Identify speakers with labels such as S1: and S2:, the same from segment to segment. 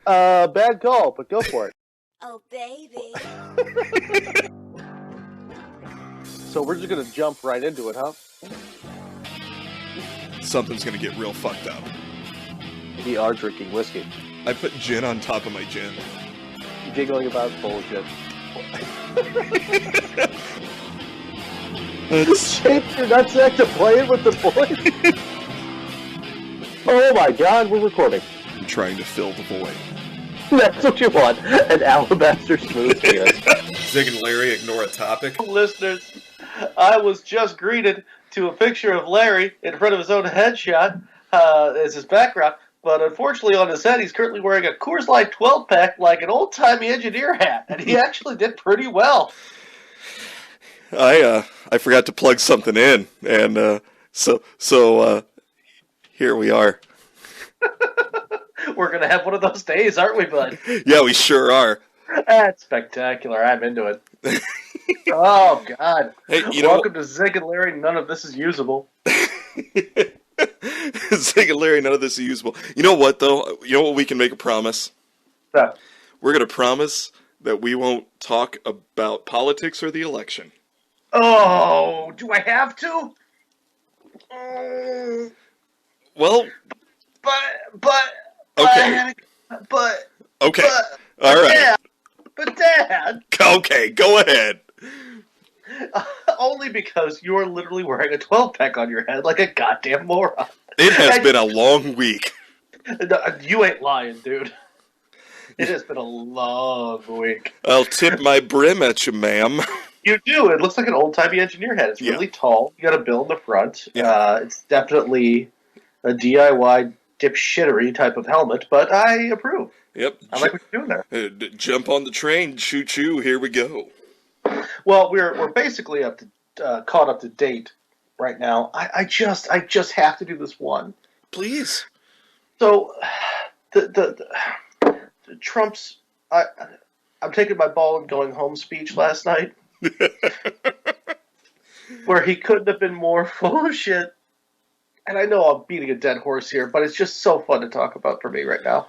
S1: Bad call, but go for it.
S2: Oh, baby.
S1: So we're just gonna jump right into it, huh?
S3: Something's gonna get real fucked up.
S1: We are drinking whiskey.
S3: I put gin on top of my gin.
S1: Giggling about bullshit. Shape your nutsack to play it with the boys. Oh my god, we're recording.
S3: I'm trying to fill the void.
S1: That's what you want, an alabaster smooth beer.
S3: Zig and Larry ignore a topic.
S4: Listeners, I was just greeted to a picture of Larry in front of his own headshot as his background, but unfortunately on his head he's currently wearing a Coors Light 12-pack like an old-timey engineer hat, and he actually did pretty well.
S3: I forgot to plug something in, and so here we are.
S4: We're going to have one of those days, aren't we, bud?
S3: Yeah, we sure are.
S4: That's spectacular. I'm into it. Oh, God.
S3: Hey,
S4: Welcome to Zig and Larry. None of this is usable.
S3: Zig and Larry, none of this is usable. You know what, though? You know what we can make a promise?
S4: Yeah.
S3: We're going to promise that we won't talk about politics or the election.
S4: Oh, do I have to?
S3: Well...
S4: Okay.
S3: Okay. All right.
S4: Dad.
S3: Okay, go ahead.
S4: Only because you're literally wearing a 12-pack on your head like a goddamn moron.
S3: It has been a long week.
S4: You ain't lying, dude. It has been a long week.
S3: I'll tip my brim at you, ma'am.
S4: You do. It looks like an old-timey engineer hat. It's really tall. You got a bill in the front.
S3: Yeah.
S4: It's definitely a DIY dipshittery type of helmet, but I approve.
S3: Yep.
S4: I like what you're doing there.
S3: Jump on the train, choo-choo, here we go.
S4: Well, we're basically caught up to date right now. I just have to do this one.
S3: Please.
S4: So, the Trump's I'm taking my ball and going home speech last night, where he couldn't have been more full of shit. And I know I'm beating a dead horse here, but it's just so fun to talk about for me right now.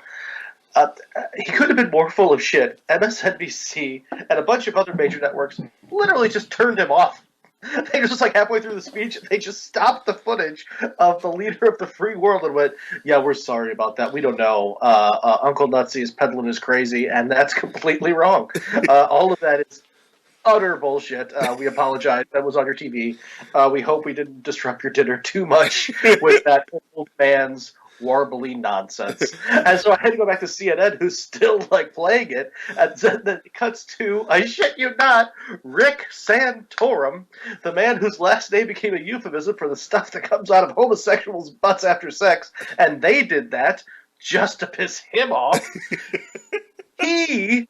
S4: He could have been more full of shit. MSNBC and a bunch of other major networks literally just turned him off. They were just like halfway through the speech, they just stopped the footage of the leader of the free world and went, "Yeah, we're sorry about that. We don't know. Uncle Nutsy is peddling is crazy, and that's completely wrong. All of that is utter bullshit. We apologize. That was on your TV. We hope we didn't disrupt your dinner too much with that old man's warbly nonsense." And so I had to go back to CNN, who's still playing it, and then it cuts to, I shit you not, Rick Santorum, the man whose last name became a euphemism for the stuff that comes out of homosexuals' butts after sex, and they did that just to piss him off. He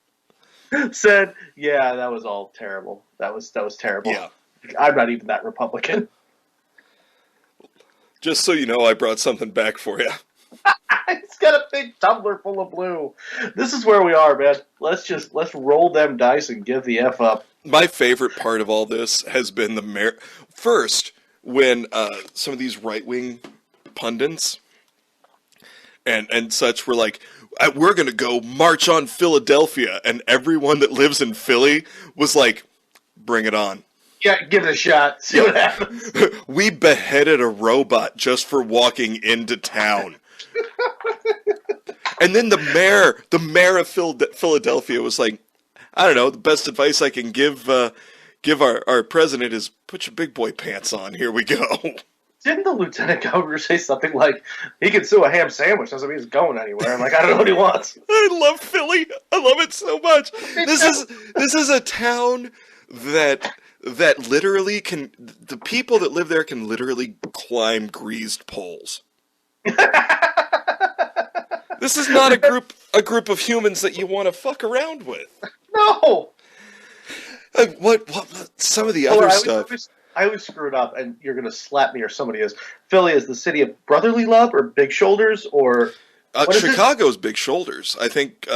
S4: said, "Yeah, that was all terrible. That was terrible.
S3: Yeah.
S4: I'm not even that Republican."
S3: Just so you know, I brought something back for you.
S4: He's got a big tumbler full of blue. This is where we are, man. Let's roll them dice and give the F up.
S3: My favorite part of all this has been first, when some of these right-wing pundits and such were like, "We're going to go march on Philadelphia," and everyone that lives in Philly was like, "Bring it on."
S4: Yeah, give it a shot. See what happens.
S3: We beheaded a robot just for walking into town. And then the mayor of Philadelphia was like, "I don't know, the best advice I can give our president is put your big boy pants on. Here we go."
S4: Didn't the lieutenant governor say something like, he can sue a ham sandwich, doesn't mean he's going anywhere? I'm like, I don't know what he wants.
S3: I love Philly. I love it so much. This is a town that literally the people that live there can literally climb greased poles. This is not a group of humans that you want to fuck around with.
S4: No.
S3: What some of the other stuff.
S4: I always screw it up, and you're going to slap me or somebody is. Philly is the city of brotherly love or big shoulders or...
S3: Chicago's big shoulders. I think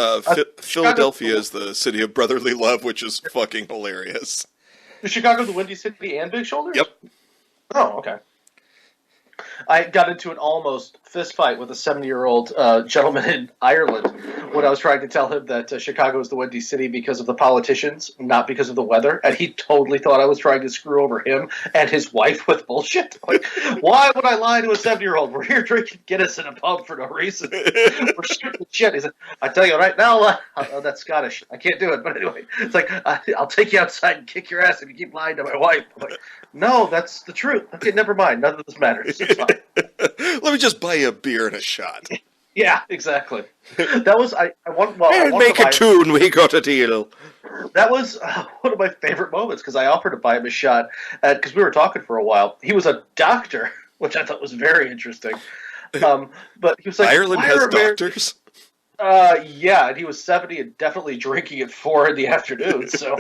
S3: Philadelphia is the city of brotherly love, which is fucking hilarious.
S4: Is Chicago the Windy City and big shoulders?
S3: Yep.
S4: Oh, okay. I got into an almost fist fight with a 70-year-old gentleman in Ireland when I was trying to tell him that Chicago is the windy city because of the politicians, not because of the weather, and he totally thought I was trying to screw over him and his wife with bullshit. Like, why would I lie to a 70-year-old? We're here drinking Guinness in a pub for no reason. We're shooting shit. He said, I tell you right now, that's Scottish. I can't do it. But anyway, it's like, I'll take you outside and kick your ass if you keep lying to my wife. I'm like, no, that's the truth. Okay, never mind. None of this matters. It's fine.
S3: Let me just buy you a beer and a shot.
S4: Yeah, exactly. That was I want. Well, I
S3: And
S4: wanted
S3: make
S4: to buy,
S3: a tune. We got a deal.
S4: That was one of my favorite moments because I offered to buy him a shot because we were talking for a while. He was a doctor, which I thought was very interesting. But he was like,
S3: Ireland
S4: "Why
S3: has
S4: are
S3: doctors.
S4: Yeah, and he was 70 and definitely drinking at 4 in the afternoon, so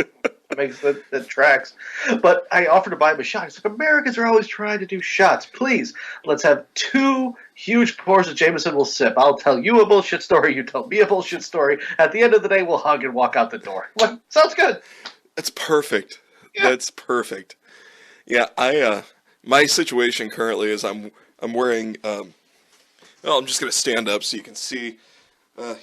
S4: that tracks. But I offered to buy him a shot. He's like, Americans are always trying to do shots. Please, let's have 2 huge pours of Jameson. We'll sip. I'll tell you a bullshit story. You tell me a bullshit story. At the end of the day, we'll hug and walk out the door. What? Sounds good.
S3: That's perfect.
S4: Yeah.
S3: That's perfect. Yeah, my situation currently is I'm wearing. Well, I'm just gonna stand up so you can see.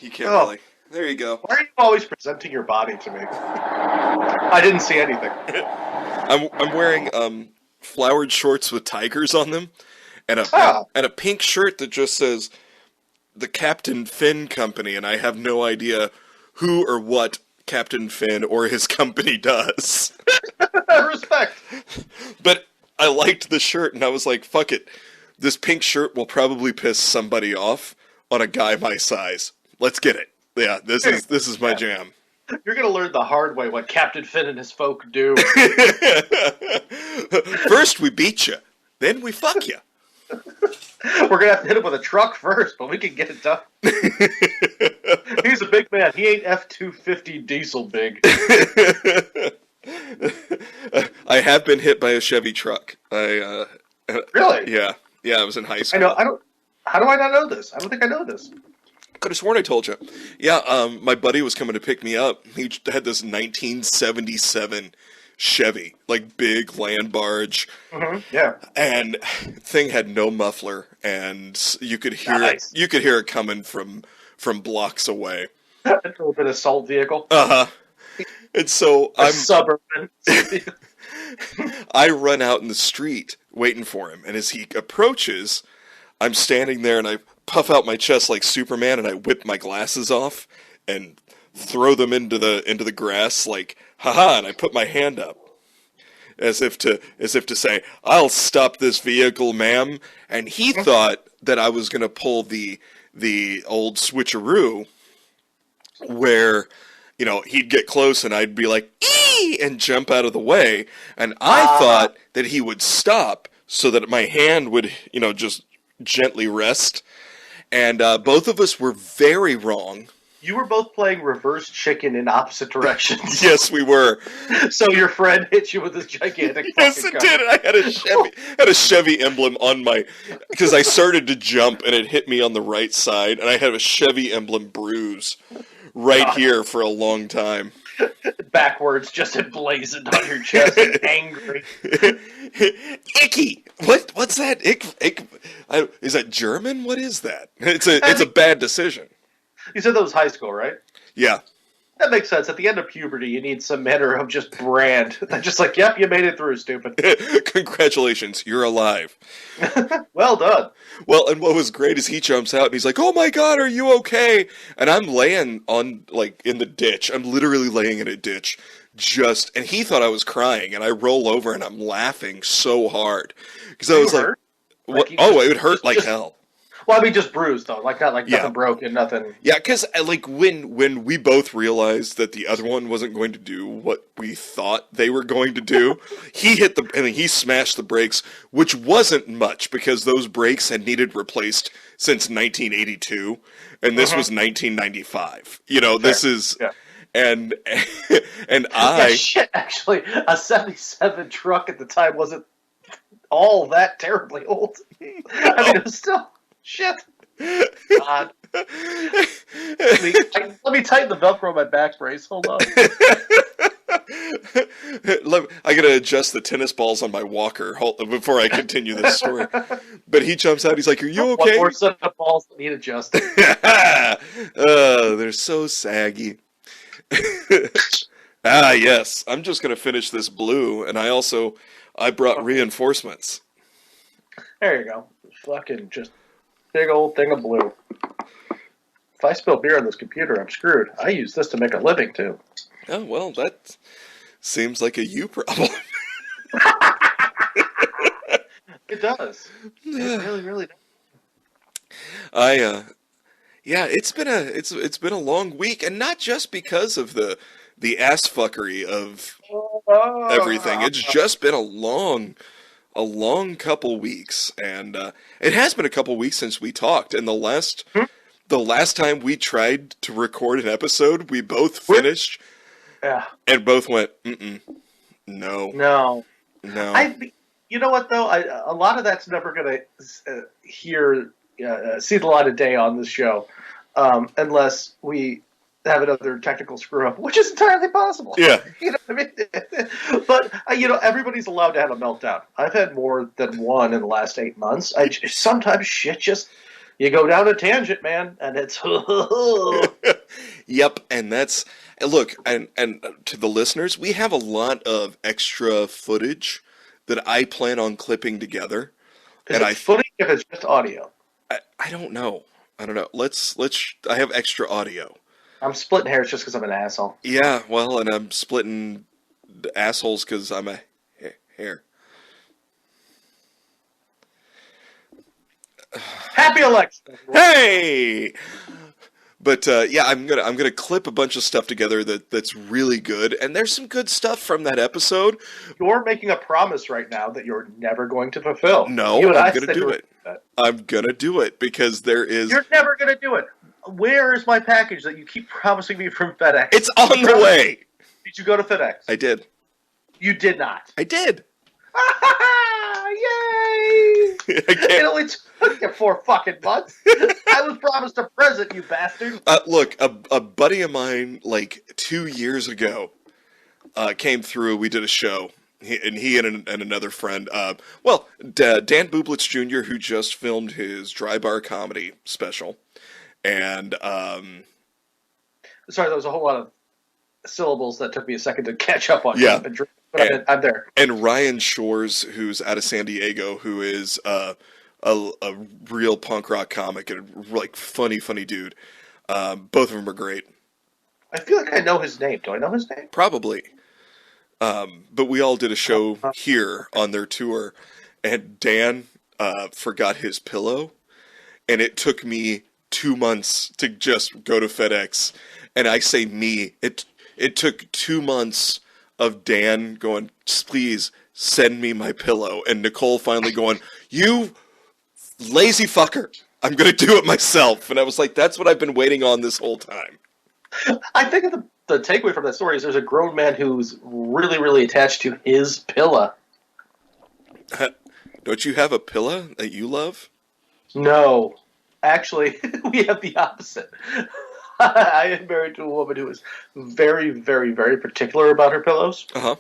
S3: You can't really. There you go.
S4: Why are you always presenting your body to me? I didn't see anything.
S3: I'm wearing flowered shorts with tigers on them, and a pink shirt that just says the Captain Finn Company, and I have no idea who or what Captain Finn or his company does.
S4: Respect.
S3: But I liked the shirt, and I was like, fuck it. This pink shirt will probably piss somebody off on a guy my size. Let's get it. Yeah, this is my jam.
S4: You're going to learn the hard way what Captain Finn and his folk do.
S3: First we beat you, then we fuck you.
S4: We're going to have to hit him with a truck first, but we can get it done. He's a big man. He ain't F-250 diesel big.
S3: I have been hit by a Chevy truck.
S4: Really?
S3: Yeah, I was in high school.
S4: How do I not know this? I don't think I know this.
S3: Could have sworn I told you. Yeah, my buddy was coming to pick me up. He had this 1977 Chevy, like big land barge.
S4: Mm-hmm. Yeah.
S3: And thing had no muffler, and you could hear
S4: Nice.
S3: it. You could hear it coming from blocks away.
S4: A little bit of assault vehicle.
S3: And so
S4: Suburban.
S3: I run out in the street waiting for him, and as he approaches, I'm standing there and I puff out my chest like Superman, and I whip my glasses off and throw them into the grass like haha, and I put my hand up as if to say, I'll stop this vehicle, ma'am. And he thought that I was gonna pull the old switcheroo where, he'd get close and I'd be like, ee, and jump out of the way. And I thought that he would stop so that my hand would, just gently rest. And both of us were very wrong.
S4: You were both playing reverse chicken in opposite directions.
S3: Yes, we were.
S4: So your friend hit you with this gigantic.
S3: Yes, it did. I had a Chevy emblem on because I started to jump and it hit me on the right side, and I had a Chevy emblem bruise right here for a long time.
S4: Backwards, just emblazoned on your chest, and angry.
S3: Icky. What's that? Is that German? What is that? It's a bad decision.
S4: You said that was high school, right?
S3: Yeah.
S4: That makes sense. At the end of puberty, you need some manner of just brand. That's just like, yep, you made it through, stupid.
S3: Congratulations, you're alive.
S4: Well done.
S3: Well, and what was great is he jumps out and he's like, oh my god, are you okay? And I'm laying in the ditch. I'm literally laying in a ditch. And he thought I was crying, and I roll over and I'm laughing so hard. Because I was like, what? Oh, it would hurt like hell.
S4: Well, I mean, just bruised, though. Like, not like nothing broken, nothing.
S3: Yeah, because, when we both realized that the other one wasn't going to do what we thought they were going to do, he smashed the brakes, which wasn't much, because those brakes had needed replaced since 1982, and this was 1995. This is... Yeah. And
S4: shit, actually, a 77 truck at the time wasn't all that terribly old. I mean, it was still... Shit. God. Let me tighten the Velcro on my back brace. Hold on.
S3: I gotta adjust the tennis balls on my walker before I continue this story. But he jumps out. He's like, "Are you okay?"
S4: One more set of balls that need adjusting.
S3: They're so saggy. Yes. I'm just gonna finish this blue, and I brought reinforcements.
S4: There you go. Fucking just big old thing of blue. If I spill beer on this computer, I'm screwed. I use this to make a living too.
S3: Oh well, that seems like a you problem.
S4: It does. It really, really does.
S3: It's been a long week, and not just because of the ass fuckery of everything. It's just been a long couple weeks, and it has been a couple weeks since we talked. And the last time we tried to record an episode, we both finished, and both went, no.
S4: You know what though? A lot of that's never going to see the light of day on this show, unless we have another technical screw up, which is entirely possible.
S3: Yeah.
S4: You know what I mean? But, everybody's allowed to have a meltdown. I've had more than one in the last 8 months. Sometimes shit just, you go down a tangent, man, and it's...
S3: Yep, and that's... Look, and to the listeners, we have a lot of extra footage that I plan on clipping together.
S4: Is it footage if it's just audio?
S3: I don't know. I have extra audio.
S4: I'm splitting hairs just because I'm an asshole.
S3: Yeah, well, and I'm splitting assholes because I'm a hair.
S4: Happy election!
S3: Hey! But I'm gonna clip a bunch of stuff together that's really good, and there's some good stuff from that episode.
S4: You're making a promise right now that you're never going to fulfill.
S3: No, I'm gonna do it. I'm gonna do it because there is.
S4: You're never gonna do it. Where is my package that you keep promising me from FedEx?
S3: It's on the way.
S4: Did you go to FedEx?
S3: I did.
S4: You did not.
S3: I did.
S4: Yay! It only took you 4 fucking months. I was promised a present, you bastard.
S3: Look, a buddy of mine, like 2 years ago, came through. We did a show. He and another friend, Dan Bublitz Jr., who just filmed his Dry Bar comedy special. And,
S4: sorry, there was a whole lot of syllables that took me a second to catch up on.
S3: Yeah.
S4: But I'm there.
S3: And Ryan Shores, who's out of San Diego, who is a real punk rock comic and like funny dude. Both of them are great.
S4: I feel like I know his name. Do I know his name?
S3: Probably. But we all did a show here on their tour, and Dan forgot his pillow, and it took me 2 months to just go to FedEx. And I say me, it took 2 months of Dan going, please send me my pillow, and Nicole finally going, you lazy fucker, I'm going to do it myself. And I was like, that's what I've been waiting on this whole time.
S4: I think the takeaway from that story is there's a grown man who's really, really attached to his pillow.
S3: Don't you have a pillow that you love?
S4: No. Actually, we have the opposite. I am married to a woman who is very, very, very particular about her pillows.
S3: Uh-huh.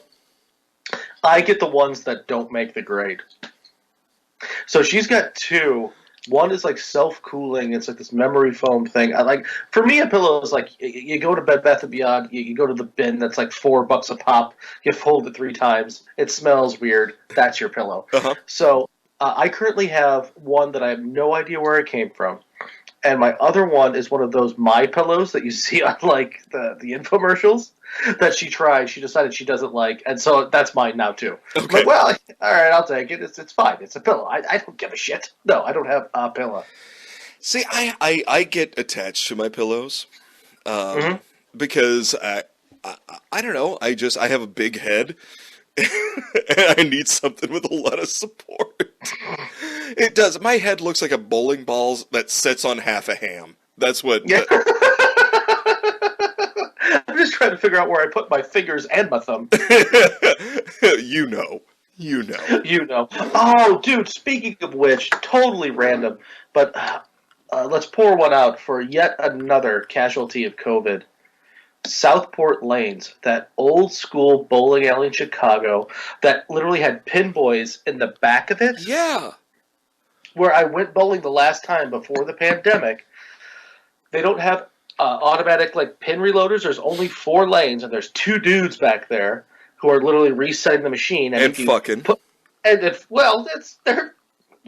S4: I get the ones that don't make the grade. So she's got 2. One is like self-cooling. It's like this memory foam thing. For me, a pillow is like you go to Bed Bath & Beyond, you go to the bin that's like $4 a pop. You fold it 3 times. It smells weird. That's your pillow.
S3: Uh-huh.
S4: So I currently have one that I have no idea where it came from. And my other one is one of those My Pillows that you see on like the infomercials that she tried. She decided she doesn't like, and so that's mine now too.
S3: Okay.
S4: But, well, all right, I'll take it. It's fine. It's a pillow. I don't give a shit. No, I don't have a pillow.
S3: See, I get attached to my pillows because I don't know. I have a big head. And I need something with a lot of support. It does. My head looks like a bowling ball that sits on half a ham. That's what...
S4: Yeah. I'm just trying to figure out where I put my fingers and my thumb.
S3: You know.
S4: You know. Oh, dude, speaking of which, totally random, but let's pour one out for yet another casualty of COVID. Southport Lanes, that old school bowling alley in Chicago that literally had pinboys in the back of it.
S3: Yeah.
S4: Where I went bowling the last time before the pandemic, they don't have automatic like pin reloaders. There's only 4 lanes, and there's 2 dudes back there who are literally resetting the machine.
S3: And fucking.
S4: They're.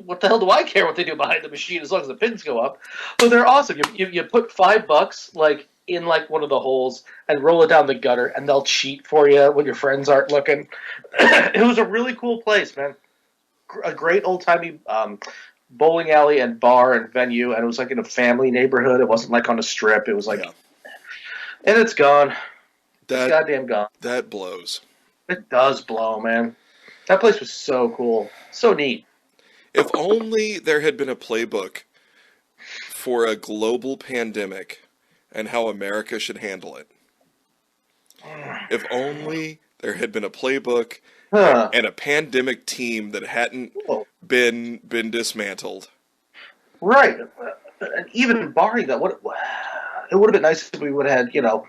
S4: What the hell do I care what they do behind the machine as long as the pins go up? But they're awesome. You put $5 like in like one of the holes and roll it down the gutter, and they'll cheat for you when your friends aren't looking. It was a really cool place, man. A great old timey bowling alley and bar and venue, and it was like in a family neighborhood. It wasn't like on a strip. It was like, and it's gone. It's goddamn gone.
S3: That blows.
S4: It does blow, man. That place was so cool, so neat.
S3: If only there had been a playbook for a global pandemic and how America should handle it. If only there had been a playbook and a pandemic team that hadn't been dismantled.
S4: Right. And even barring that, it would have been nice if we would have had,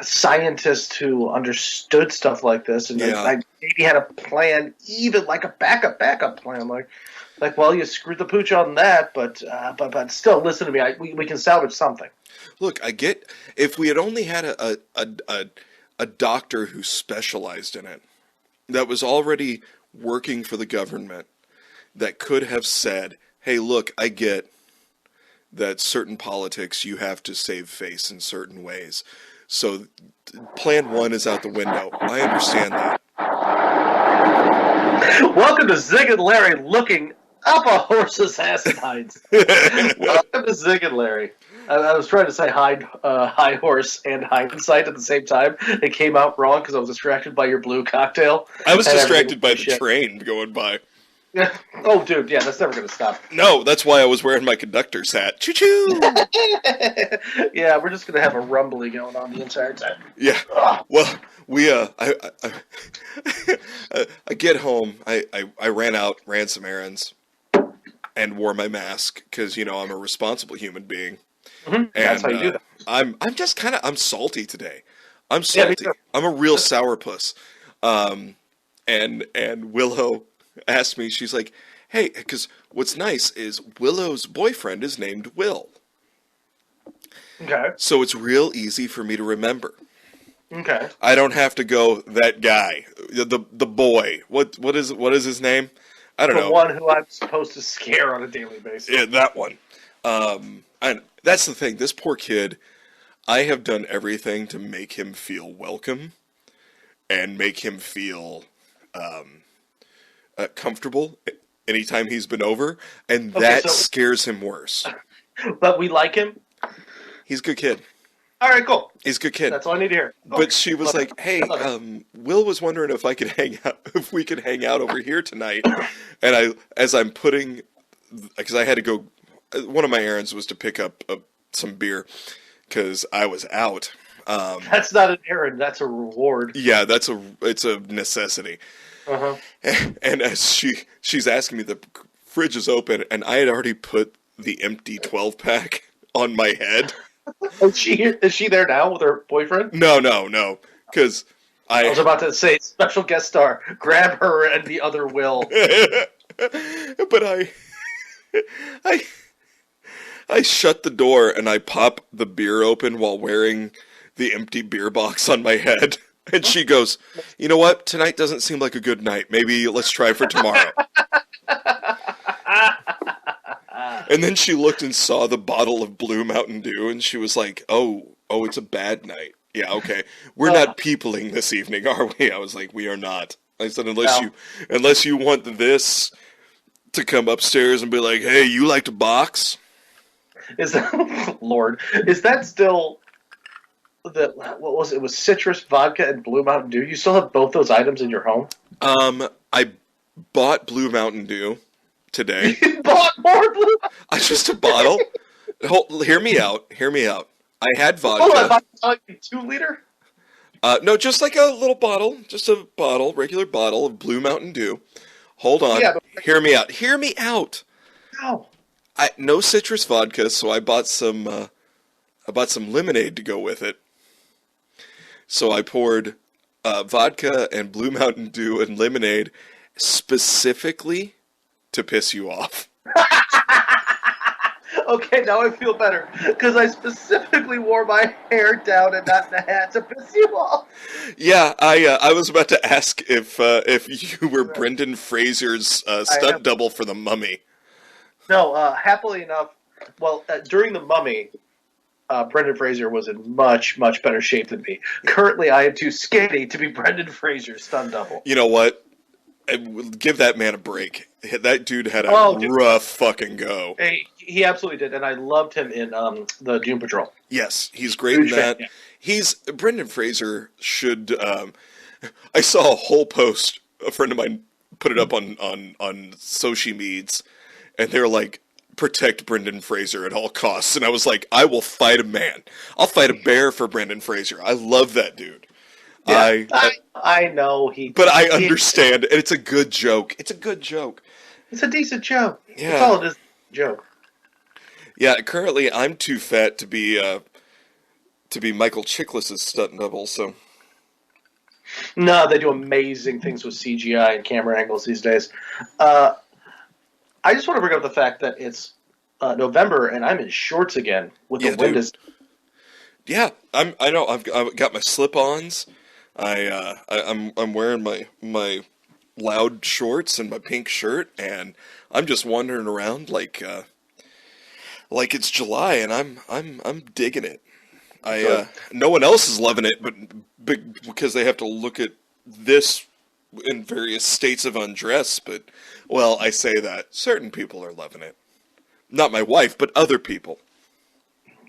S4: scientists who understood stuff like this and maybe had a plan, even like a backup plan, like well, you screwed the pooch on that, but still, listen to me, we can salvage something.
S3: Look, I get if we had only had a doctor who specialized in it, that was already working for the government, that could have said, hey, look, I get that certain politics you have to save face in certain ways. So plan 1 is out the window. I understand that.
S4: Welcome to Zig and Larry looking up a horse's ass and hides. Welcome to Zig and Larry. I was trying to say high horse and hindsight at the same time. It came out wrong because I was distracted by your blue cocktail.
S3: I was distracted by the train going by.
S4: Yeah. Oh, dude, yeah, that's never going to stop.
S3: No, that's why I was wearing my conductor's hat. Choo-choo!
S4: Yeah, we're just going to have a rumbly going on the entire time.
S3: Yeah. Well, I get home, I ran some errands, and wore my mask, because, I'm a responsible human being.
S4: Mm-hmm.
S3: And
S4: that's how you do that.
S3: I'm just kind of, I'm salty today. I'm salty. Yeah, I'm a real sourpuss. And Willow asked me, she's like, hey, because what's nice is Willow's boyfriend is named Will.
S4: Okay.
S3: So it's real easy for me to remember.
S4: Okay.
S3: I don't have to go, that guy, the boy. What is his name? I don't know.
S4: The one who I'm supposed to scare on a daily basis.
S3: Yeah, that one. And that's the thing. This poor kid, I have done everything to make him feel welcome and make him feel comfortable anytime he's been over, and that scares him worse.
S4: But we like him?
S3: He's a good kid.
S4: All right, cool.
S3: He's a good kid.
S4: That's all I need to hear.
S3: But she was like, "Hey, Will was wondering if we could hang out over here tonight." And as I'm putting, because I had to go, one of my errands was to pick up some beer because I was out.
S4: That's not an errand. That's a reward.
S3: Yeah, it's a necessity.
S4: Uh-huh.
S3: And as she's asking me, the fridge is open, and I had already put the empty 12-pack on my head.
S4: Is she there now with her boyfriend?
S3: No. Because
S4: I was about to say, special guest star, grab her and the other Will.
S3: But I shut the door and I pop the beer open while wearing the empty beer box on my head. And she goes, you know what? Tonight doesn't seem like a good night. Maybe let's try for tomorrow. And then she looked and saw the bottle of Blue Mountain Dew, and she was like, oh, it's a bad night. Yeah, okay. We're not peopling this evening, are we? I was like, we are not. I said, unless you want this to come upstairs and be like, hey, you like to box?
S4: Lord, is that still what was it? It was citrus vodka and Blue Mountain Dew. You still have both those items in your home?
S3: I bought Blue Mountain Dew today.
S4: You bought more Blue?
S3: Just a bottle. Hear me out. I had vodka.
S4: Hold on, like a 2-liter?
S3: No, just like a little bottle, regular bottle of Blue Mountain Dew. Hold on. Yeah, hear me out.
S4: No.
S3: No citrus vodka, so I bought some lemonade to go with it. So I poured vodka and Blue Mountain Dew and lemonade specifically to piss you off.
S4: Okay, now I feel better because I specifically wore my hair down and not in a hat to piss you off.
S3: Yeah, I was about to ask if you were Brendan Fraser's stunt double for the Mummy.
S4: No, happily enough, well, during the Mummy, Brendan Fraser was in much, much better shape than me. Currently, I am too skinny to be Brendan Fraser's stunt double.
S3: You know what? Give that man a break. That dude had a rough fucking go.
S4: Hey, he absolutely did, and I loved him in the Doom Patrol.
S3: Yes, he's great in that.
S4: Yeah.
S3: He's Brendan Fraser should. I saw a whole post. A friend of mine put it up on social medias, and they were like, "Protect Brendan Fraser at all costs." And I was like, "I will fight a man. I'll fight a bear for Brendan Fraser. I love that dude."
S4: Yeah, I know
S3: but I understand, and it's a good joke. It's a good joke.
S4: It's a decent joke.
S3: Yeah.
S4: That's all it is. Joke.
S3: Yeah. Currently, I'm too fat to be Michael Chiklis's stunt double. So.
S4: No, they do amazing things with CGI and camera angles these days. I just want to bring up the fact that it's November and I'm in shorts again with the wind is.
S3: Yeah, I know. I've got my slip-ons. I'm wearing my loud shorts and my pink shirt, and I'm just wandering around like it's July, and I'm digging it. No one else is loving it, but because they have to look at this in various states of undress. But well, I say that certain people are loving it. Not my wife, but other people.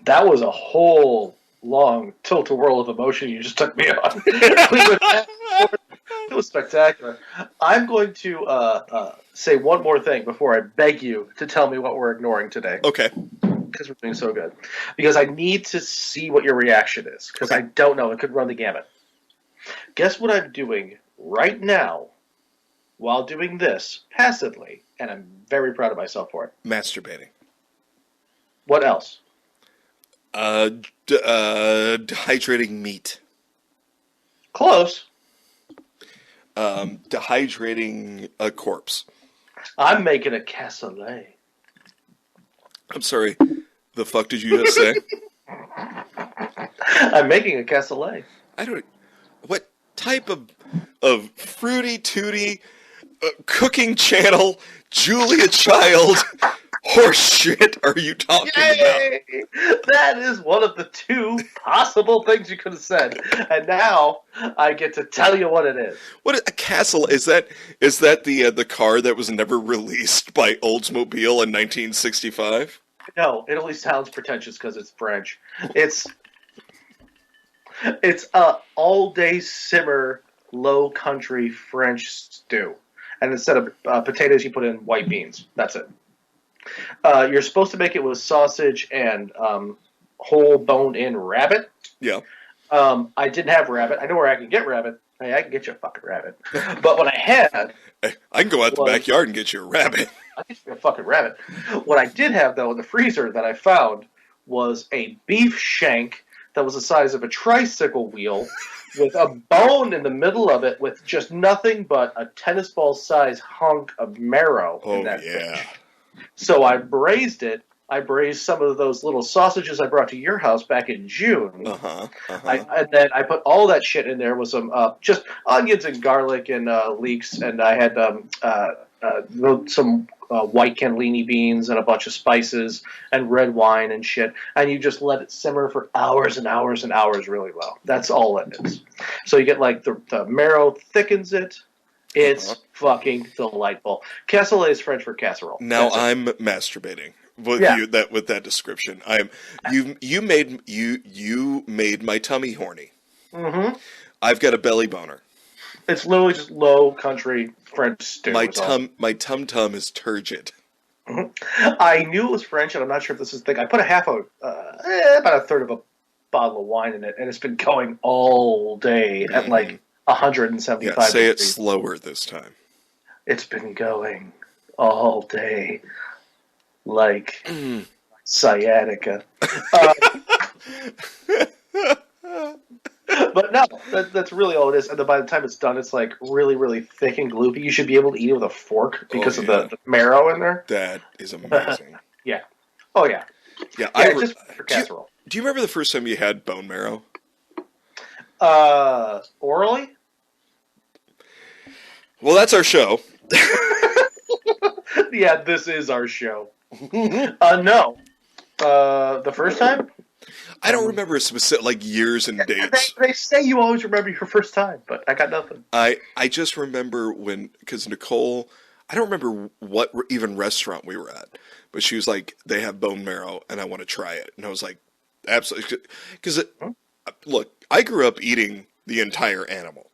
S4: That was a whole long tilt-a-whirl of emotion you just took me on. It was spectacular. I'm going to say one more thing before I beg you to tell me what we're ignoring today.
S3: Okay.
S4: Because we're doing so good. Because I need to see what your reaction is. Because I don't know. It could run the gamut. Guess what I'm doing right now while doing this passively, and I'm very proud of myself for it.
S3: Masturbating.
S4: What else?
S3: Dehydrating meat.
S4: Close.
S3: Dehydrating a corpse.
S4: I'm making a cassoulet.
S3: I'm sorry. The fuck did you just say?
S4: I'm making a cassoulet.
S3: What type of fruity tooty cooking channel Julia Child horse shit are you talking about?
S4: That is one of the two possible things you could have said, and now I get to tell you what it is.
S3: What a castle is that? Is that the car that was never released by Oldsmobile in 1965?
S4: No, it only sounds pretentious because it's French. It's a all-day simmer, low-country French stew, and instead of potatoes, you put in white beans. That's it. You're supposed to make it with sausage and whole boned-in rabbit.
S3: Yeah.
S4: I didn't have rabbit. I know where I can get rabbit. Hey, I can get you a fucking rabbit. But what I had...
S3: Hey, I can go out the backyard and get you a rabbit.
S4: I can get you a fucking rabbit. What I did have, though, in the freezer that I found was a beef shank that was the size of a tricycle wheel with a bone in the middle of it with just nothing but a tennis ball size hunk of marrow in that
S3: yeah.
S4: bitch. So I braised it. I braised some of those little sausages I brought to your house back in June. And then I put all that shit in there with some just onions and garlic and leeks, and I had some white cannellini beans and a bunch of spices and red wine and shit. And you just let it simmer for hours and hours and hours really well. That's all it is. So you get like the marrow thickens it. It's fucking delightful. Cassoulet is French for casserole.
S3: Now I'm masturbating with that description. You made my tummy horny.
S4: Mm-hmm.
S3: I've got a belly boner.
S4: It's literally just low country French stew.
S3: My tum is turgid.
S4: Mm-hmm. I knew it was French, and I'm not sure if this is the thing. I put about a third of a bottle of wine in it, and it's been going all day at like 175
S3: say
S4: degrees.
S3: it slower this time.
S4: It's been going all day like sciatica. But no, that's really all it is. And then by the time it's done, it's like really, really thick and gloopy. You should be able to eat it with a fork because of the marrow in there.
S3: That is amazing.
S4: Yeah. Oh yeah.
S3: Yeah,
S4: Just for casserole.
S3: Do you remember the first time you had bone marrow?
S4: Orally?
S3: Well, that's our show.
S4: Yeah, this is our show. No. The first time?
S3: I don't remember specific, like, years and dates.
S4: They say you always remember your first time, but I got nothing.
S3: I just remember because Nicole, I don't remember what even restaurant we were at, but she was like, they have bone marrow and I want to try it. And I was like, absolutely. Because, look, I grew up eating the entire animal.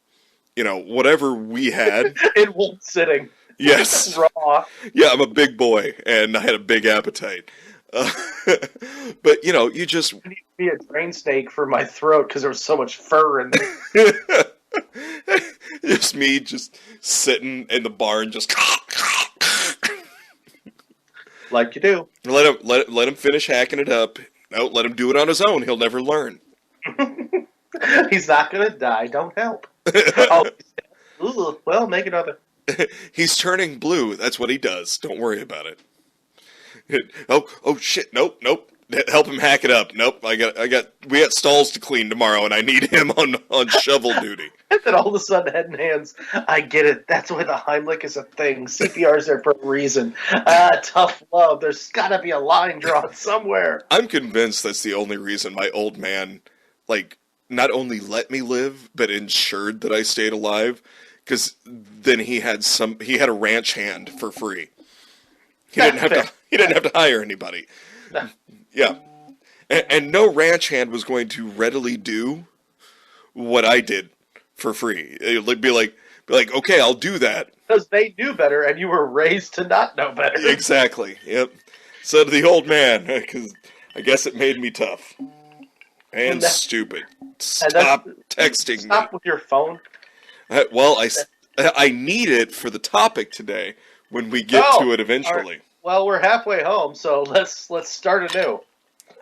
S3: You know, whatever we had.
S4: In one sitting.
S3: Yes.
S4: Raw.
S3: Yeah, I'm a big boy and I had a big appetite. But, you know, you just...
S4: I need to be a drain snake for my throat because there was so much fur in there.
S3: Just me just sitting in the barn just...
S4: Like you do.
S3: Let him finish hacking it up. No, let him do it on his own. He'll never learn.
S4: He's not going to die. Don't help. Oh, well, make another.
S3: He's turning blue. That's what he does. Don't worry about it. Oh shit! Nope. Help him hack it up. Nope. We got stalls to clean tomorrow, and I need him on shovel duty.
S4: And then all of a sudden, head and hands. I get it. That's why the Heimlich is a thing. CPR's there for a reason. Tough love. There's got to be a line drawn somewhere.
S3: I'm convinced that's the only reason my old man, like, not only let me live, but ensured that I stayed alive. Because then he had a ranch hand for free. He didn't have to hire anybody.
S4: No.
S3: Yeah. And no ranch hand was going to readily do what I did for free. It'd be like, okay, I'll do that.
S4: Because they knew better, and you were raised to not know better.
S3: Exactly. Yep. So to the old man, because I guess it made me tough and stupid. Stop texting me.
S4: Stop with your phone.
S3: Well, I need it for the topic today when we get to it eventually.
S4: Right. Well, we're halfway home, so let's start anew.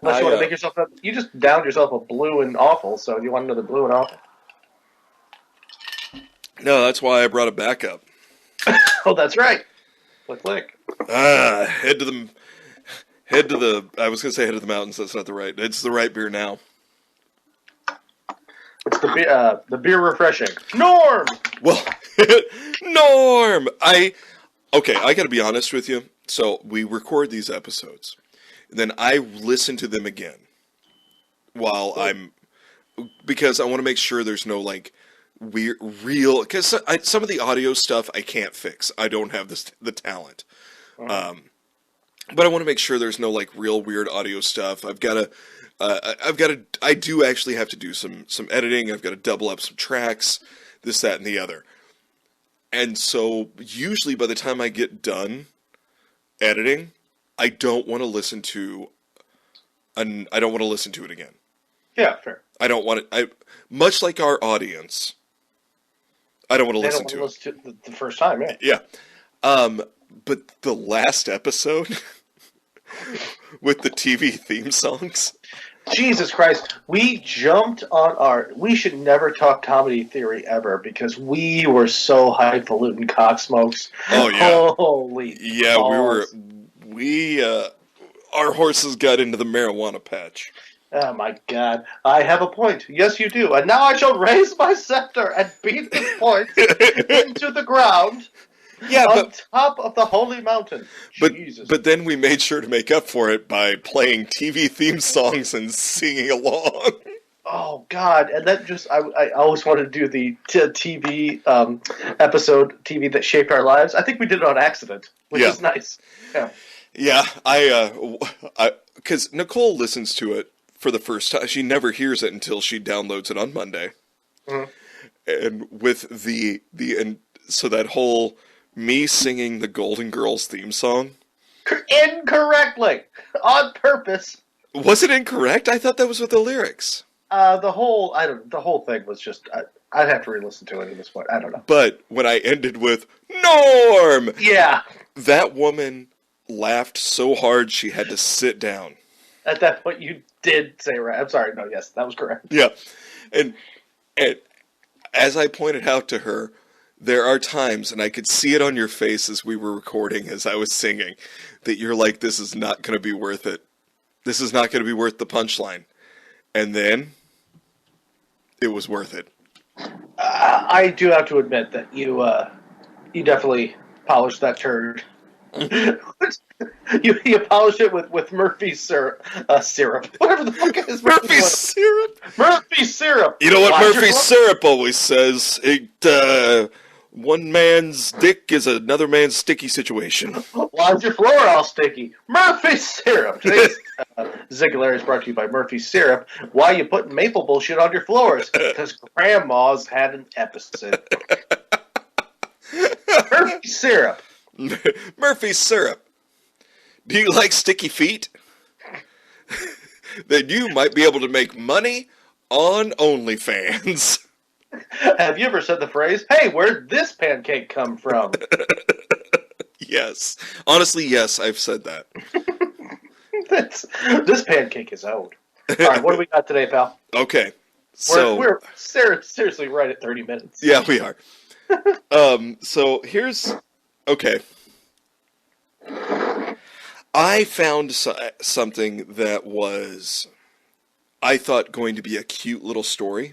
S4: Unless you want to make yourself up. You just downed yourself a blue and awful, so you want another blue and awful?
S3: No, that's why I brought it back up.
S4: Oh, that's right. Click.
S3: Head to the. I was gonna say head to the mountains. That's not the right. It's the right beer now.
S4: It's the beer refreshing. Norm!
S3: Well, Norm! I got to be honest with you. So we record these episodes. Then I listen to them again because I want to make sure there's no, like, real... Because some of the audio stuff I can't fix. I don't have the talent. But I want to make sure there's no, like, real weird audio stuff. I do actually have to do some editing. I've got to double up some tracks, this, that, and the other. And so usually by the time I get done editing, I don't want to listen to it again.
S4: Yeah, fair.
S3: I don't want it. Much like our audience, I don't want to listen to
S4: it the first time. Yeah.
S3: Yeah. But the last episode with the TV theme songs.
S4: Jesus Christ, we jumped on we should never talk comedy theory ever because we were so highfalutin cocksmokes.
S3: Oh yeah.
S4: Holy
S3: yeah,
S4: balls.
S3: our horses got into the marijuana patch.
S4: Oh my God, I have a point. Yes, you do. And now I shall raise my scepter and beat this point into the ground.
S3: Yeah,
S4: on top of the holy mountain. Jesus.
S3: But then we made sure to make up for it by playing TV theme songs and singing along.
S4: Oh God! And that just—I always wanted to do the TV episode, TV that shaped our lives. I think we did it on accident, which is nice. Yeah.
S3: Yeah, because Nicole listens to it for the first time. She never hears it until she downloads it on Monday. Mm-hmm. And with so that whole me singing the Golden Girls theme song
S4: incorrectly on purpose.
S3: Was it incorrect? I thought that was with the lyrics.
S4: The whole thing was just. I'd have to re-listen to it at this point. I don't know.
S3: But when I ended with Norm,
S4: yeah,
S3: that woman laughed so hard she had to sit down.
S4: At that point, you did say right. I'm sorry. No, yes, that was correct.
S3: Yeah, and And as I pointed out to her, there are times, and I could see it on your face as we were recording, as I was singing, that you're like, this is not going to be worth it. This is not going to be worth the punchline. And then, it was worth it.
S4: I do have to admit that you definitely polished that turd. you polished it with Murphy's syrup, whatever the fuck it is.
S3: Murphy's syrup?
S4: Murphy's syrup.
S3: You know what
S4: Why's your
S3: Murphy's
S4: floor-
S3: syrup always says? One man's dick is another man's sticky situation.
S4: Why's your floor all sticky? Murphy's syrup. Today's Ziggular is brought to you by Murphy's syrup. Why you putting maple bullshit on your floors? Because grandma's had an episode. Murphy's syrup.
S3: Murphy's syrup. Do you like sticky feet? Then you might be able to make money on OnlyFans.
S4: Have you ever said the phrase, "Hey, where'd this pancake come from?"
S3: Yes. Honestly, yes, I've said that.
S4: This pancake is old. All right, what do we got today, pal?
S3: Okay. So
S4: We're seriously right at 30 minutes.
S3: yeah, we are. So here's okay. I found something that was, I thought, going to be a cute little story.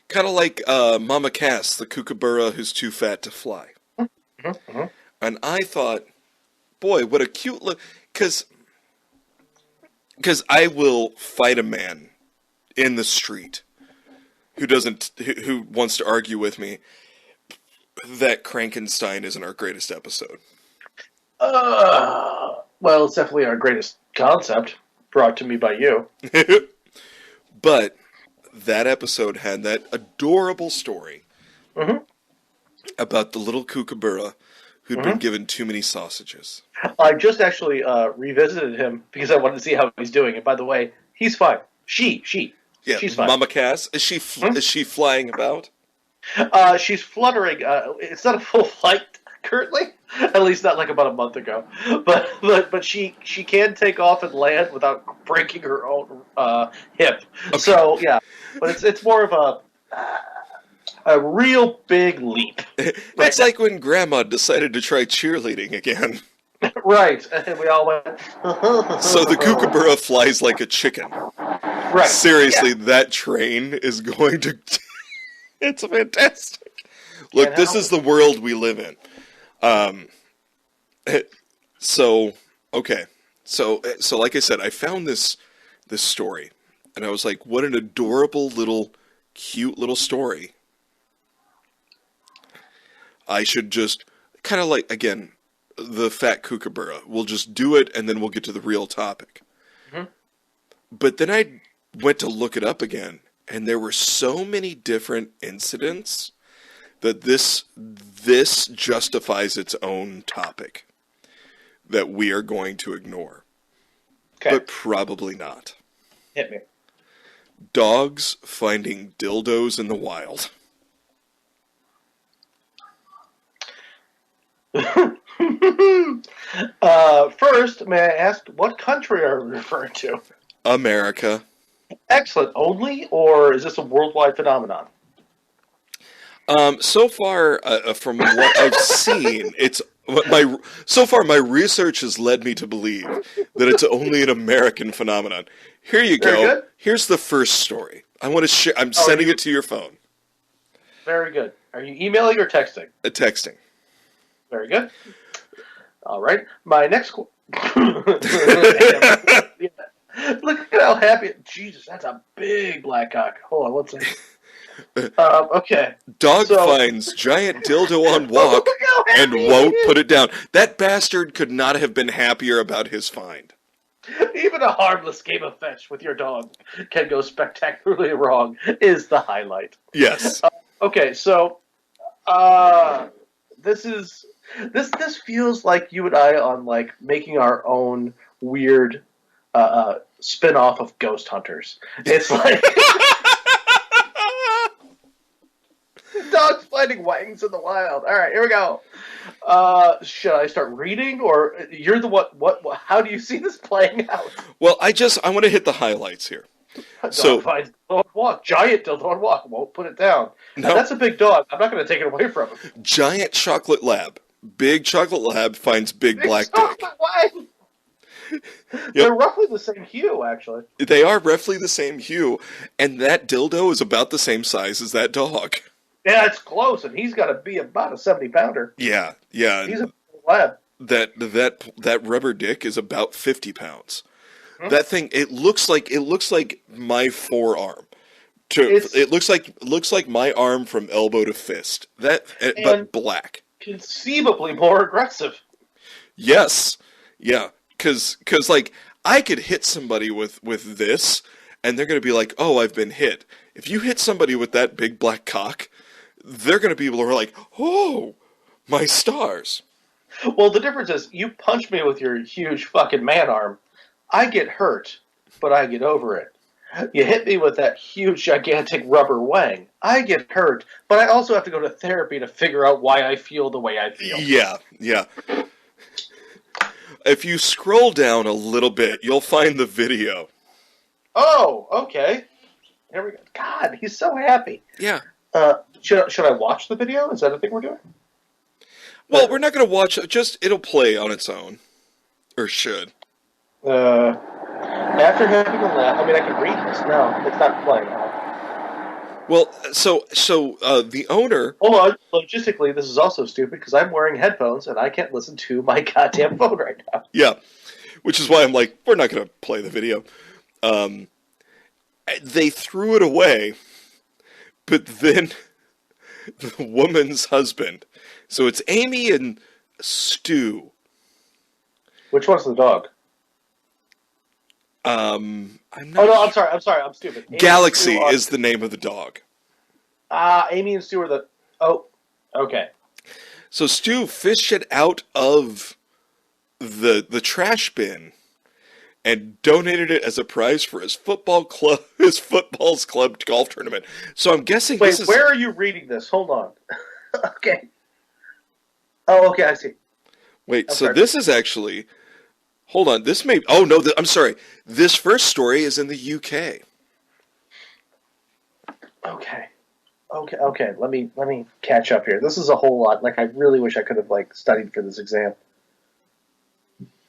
S3: Kind of like Mama Cass, the kookaburra who's too fat to fly.
S4: Mm-hmm.
S3: And I thought, boy, what a cute look. Because I will fight a man in the street who wants to argue with me that Krankenstein isn't our greatest episode.
S4: Well, it's definitely our greatest concept, brought to me by you.
S3: But that episode had that adorable story about the little kookaburra who'd been given too many sausages.
S4: I just actually revisited him because I wanted to see how he's doing. And by the way, he's fine.
S3: Yeah,
S4: She's fine.
S3: Mama Cass, is she flying about?
S4: She's fluttering. It's not a full flight currently, at least not like about a month ago. But she can take off and land without breaking her own hip.
S3: Okay.
S4: So yeah, but it's more of a real big leap.
S3: It's like when Grandma decided to try cheerleading again.
S4: Right, and we all went.
S3: So the kookaburra flies like a chicken.
S4: Right.
S3: Seriously, that train is going to... It's fantastic. Look, this is the world we live in. So like I said, I found this story, and I was like, what an adorable little, cute little story. I should just, kind of like, again, the fat kookaburra. We'll just do it, and then we'll get to the real topic.
S4: Mm-hmm.
S3: But then I went to look it up again, and there were so many different incidents that this justifies its own topic that we are going to ignore.
S4: Okay.
S3: But probably not.
S4: Hit me.
S3: Dogs finding dildos in the wild.
S4: First, may I ask, what country are we referring to?
S3: America.
S4: Excellent. Only, or is this a worldwide phenomenon?
S3: So far, from what I've seen, my research has led me to believe that it's only an American phenomenon. Here you
S4: Very
S3: go.
S4: good.
S3: Here's the first story. I want to share. I'm sending it to your phone.
S4: Very good. Are you emailing or texting?
S3: Texting.
S4: Very good. All right. My next. Look at how happy. Jesus, that's a big black cock. Hold on, one second. Okay.
S3: Dog finds giant dildo on walk
S4: Look how happy
S3: and
S4: he
S3: won't
S4: is.
S3: put it down. That bastard could not have been happier about his find.
S4: Even a harmless game of fetch with your dog can go spectacularly wrong. Is the highlight.
S3: Yes.
S4: Okay, so this feels like you and I on like making our own weird spin-off of Ghost Hunters. It's like dogs finding wangs in the wild. All right, here we go. Should I start reading, or you're the what? How do you see this playing out?
S3: Well, I want to hit the highlights here. So
S4: Dog finds dildo and walk. Giant dildo and walk. Won't put it down.
S3: No.
S4: And that's a big dog. I'm not going to take it away from him.
S3: giant chocolate lab. Big chocolate lab finds big black dick.
S4: Why? They're roughly the same hue, actually.
S3: They are roughly the same hue, and that dildo is about the same size as that dog.
S4: Yeah, it's close, and he's got to be about a 70-pounder.
S3: Yeah.
S4: He's a lab.
S3: That rubber dick is about 50 pounds.
S4: Hmm?
S3: That thing, it looks like my forearm. It looks like my arm from elbow to fist. But black.
S4: Conceivably more aggressive.
S3: Yes. Yeah. Cause like I could hit somebody with this and they're gonna be like, oh, I've been hit. If you hit somebody with that big black cock, they're gonna be able to like, oh, my stars.
S4: Well, the difference is you punch me with your huge fucking man arm. I get hurt, but I get over it. You hit me with that huge, gigantic rubber wang. I get hurt, but I also have to go to therapy to figure out why I feel the way I feel.
S3: Yeah. If you scroll down a little bit, you'll find the video.
S4: Oh, okay. Here we go. God, he's so happy.
S3: Yeah.
S4: Should I watch the video? Is that a thing we're doing?
S3: Well, we're not going to watch it. Just, it'll play on its own. Or should.
S4: After having a laugh, I mean, I can read this. No, it's not playing.
S3: Well, so the owner...
S4: Hold on. Logistically, this is also stupid because I'm wearing headphones and I can't listen to my goddamn phone right now.
S3: Yeah. Which is why I'm like, we're not going to play the video. They threw it away, but then the woman's husband... So it's Amy and Stu.
S4: Which one's the dog?
S3: I'm not
S4: I'm sorry, I'm stupid. Amy
S3: Galaxy is the name of the dog.
S4: Amy and Stu are the... Oh, okay.
S3: So Stu fished it out of the trash bin and donated it as a prize for his football's club golf tournament. So I'm guessing
S4: Wait,
S3: this is...
S4: where are you reading this? Hold on. Okay. Oh, okay, I see.
S3: Wait, so this is actually... Hold on, this may... Oh, no, I'm sorry. This first story is in the UK.
S4: Okay. Let me catch up here. This is a whole lot. Like, I really wish I could have, studied for this exam.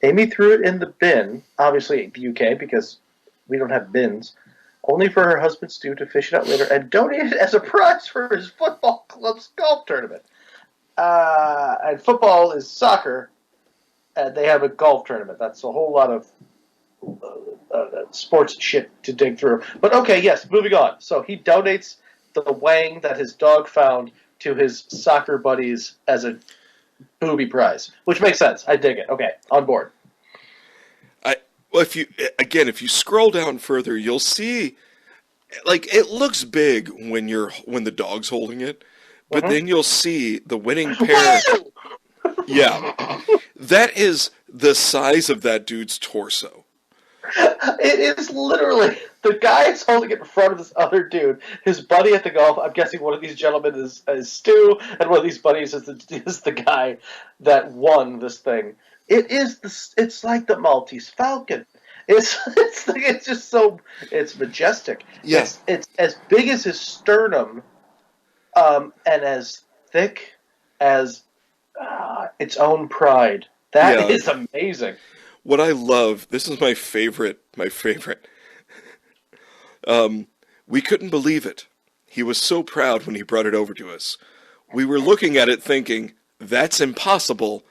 S4: Amy threw it in the bin, obviously the UK, because we don't have bins, only for her husband Stu to fish it out later and donate it as a prize for his football club's golf tournament. And football is soccer, and they have a golf tournament. That's a whole lot of sports shit to dig through. But okay, yes, moving on. So he donates the wang that his dog found to his soccer buddies as a booby prize, which makes sense. I dig it. Okay, on board.
S3: Well, if you scroll down further, you'll see, it looks big when the dog's holding it, but then you'll see the winning pair. Yeah, that is the size of that dude's torso.
S4: It is literally the guy is holding it in front of this other dude. His buddy at the golf. I'm guessing one of these gentlemen is Stu, and one of these buddies is the guy that won this thing. It's like the Maltese Falcon. It's just so it's majestic.
S3: Yes,
S4: it's as big as his sternum, and as thick as its own pride. That is amazing.
S3: What I love, this is my favorite. We couldn't believe it. He was so proud when he brought it over to us. We were looking at it thinking, that's impossible.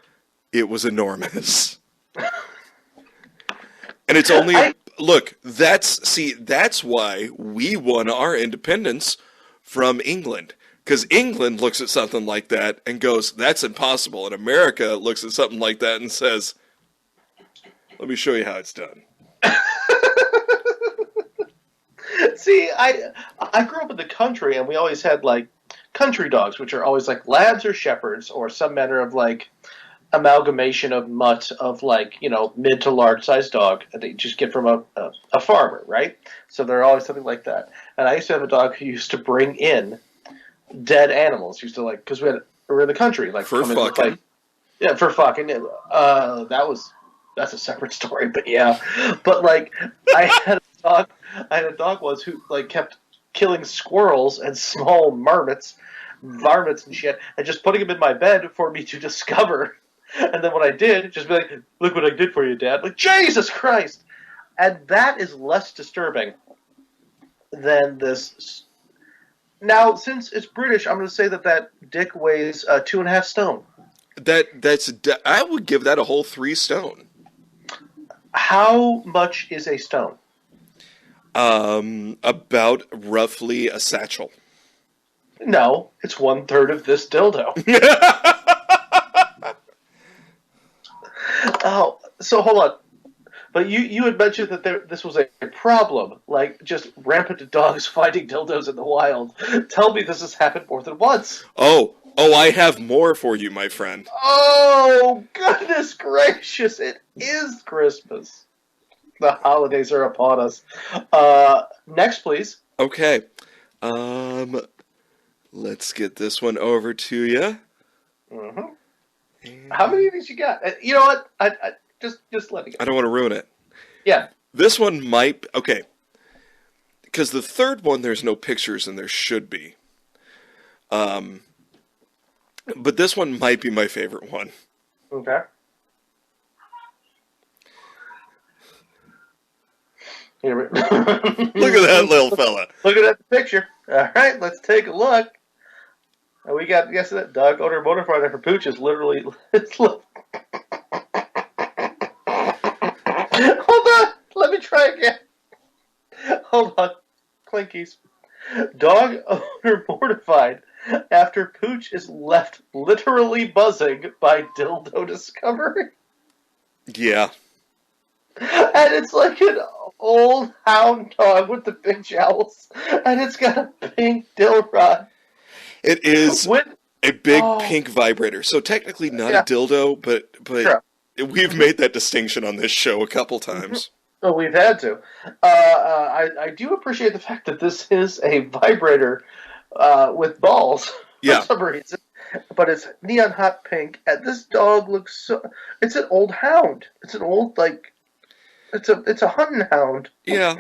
S3: It was enormous. And it's only... Look, that's why we won our independence from England. Because England looks at something like that and goes, that's impossible. And America looks at something like that and says... Let me show you how it's done.
S4: See, I grew up in the country, and we always had, country dogs, which are always, labs or shepherds, or some manner of, amalgamation of mutt of, mid to large-sized dog that you just get from a farmer, right? So they're always something like that. And I used to have a dog who used to bring in dead animals. Used to, because we were in the country.
S3: For fucking.
S4: Yeah, for fucking. That's a separate story, but yeah. But, I had a I had a dog once who like kept killing squirrels and small varmints and shit, and just putting them in my bed for me to discover. And then when I did, just be like, "Look what I did for you, Dad!" Like Jesus Christ, and that is less disturbing than this. Now, since it's British, I'm going to say that dick weighs 2.5 stone.
S3: I would give that a whole 3 stone.
S4: How much is a stone?
S3: About roughly a satchel.
S4: No, it's 1/3 of this dildo. Oh, so hold on. But you had mentioned that this was a problem, like just rampant dogs finding dildos in the wild. Tell me this has happened more than once.
S3: Oh, I have more for you, my friend.
S4: Oh, goodness gracious, it is Christmas. The holidays are upon us. Next, please.
S3: Okay. Let's get this one over to you.
S4: Mm-hmm. How many of these you got? You know what? I just let it go.
S3: I don't want to ruin it.
S4: Yeah.
S3: This one might... Okay. Because the third one, there's no pictures, and there should be. But this one might be my favorite one.
S4: Okay. Here we
S3: Look at that little fella.
S4: Look at that picture. All right, let's take a look. And we got, guess that dog owner motorfighter for Pooch is literally. Hold on, let me try again. Hold on, Clinkies. Dog owner mortified after Pooch is left literally buzzing by dildo discovery.
S3: Yeah.
S4: And it's like an old hound dog with the big jowls, and it's got a pink dill rod.
S3: It is a big pink vibrator. So technically not a dildo, but sure. We've made that distinction on this show a couple times.
S4: Oh, we've had to. I do appreciate the fact that this is a vibrator with balls for some reason. But it's neon hot pink, and this dog looks so... It's an old hound. It's an old, like... It's a hunting hound.
S3: Yeah.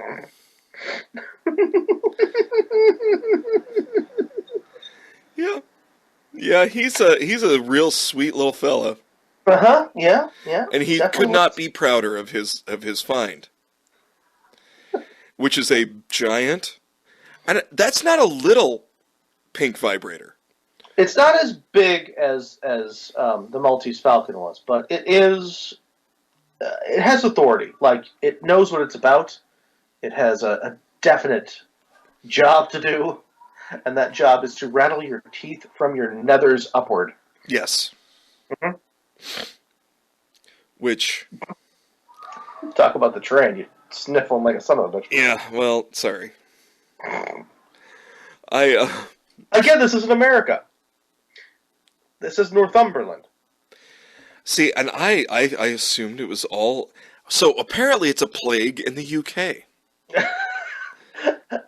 S3: Yeah. Yeah, he's a real sweet little fella.
S4: Uh-huh. Yeah.
S3: And he could not be prouder of his find. Which is a giant... And that's not a little pink vibrator.
S4: It's not as big as the Maltese Falcon was, but it is... it has authority. Like, it knows what it's about. It has a definite job to do, and that job is to rattle your teeth from your nethers upward.
S3: Yes.
S4: Mm-hmm.
S3: Which...
S4: Talk about the train. You sniffling like a son of a bitch.
S3: Yeah, well, sorry.
S4: Again, this isn't America. This is Northumberland.
S3: See, and I assumed it was all... So, apparently it's a plague in the UK.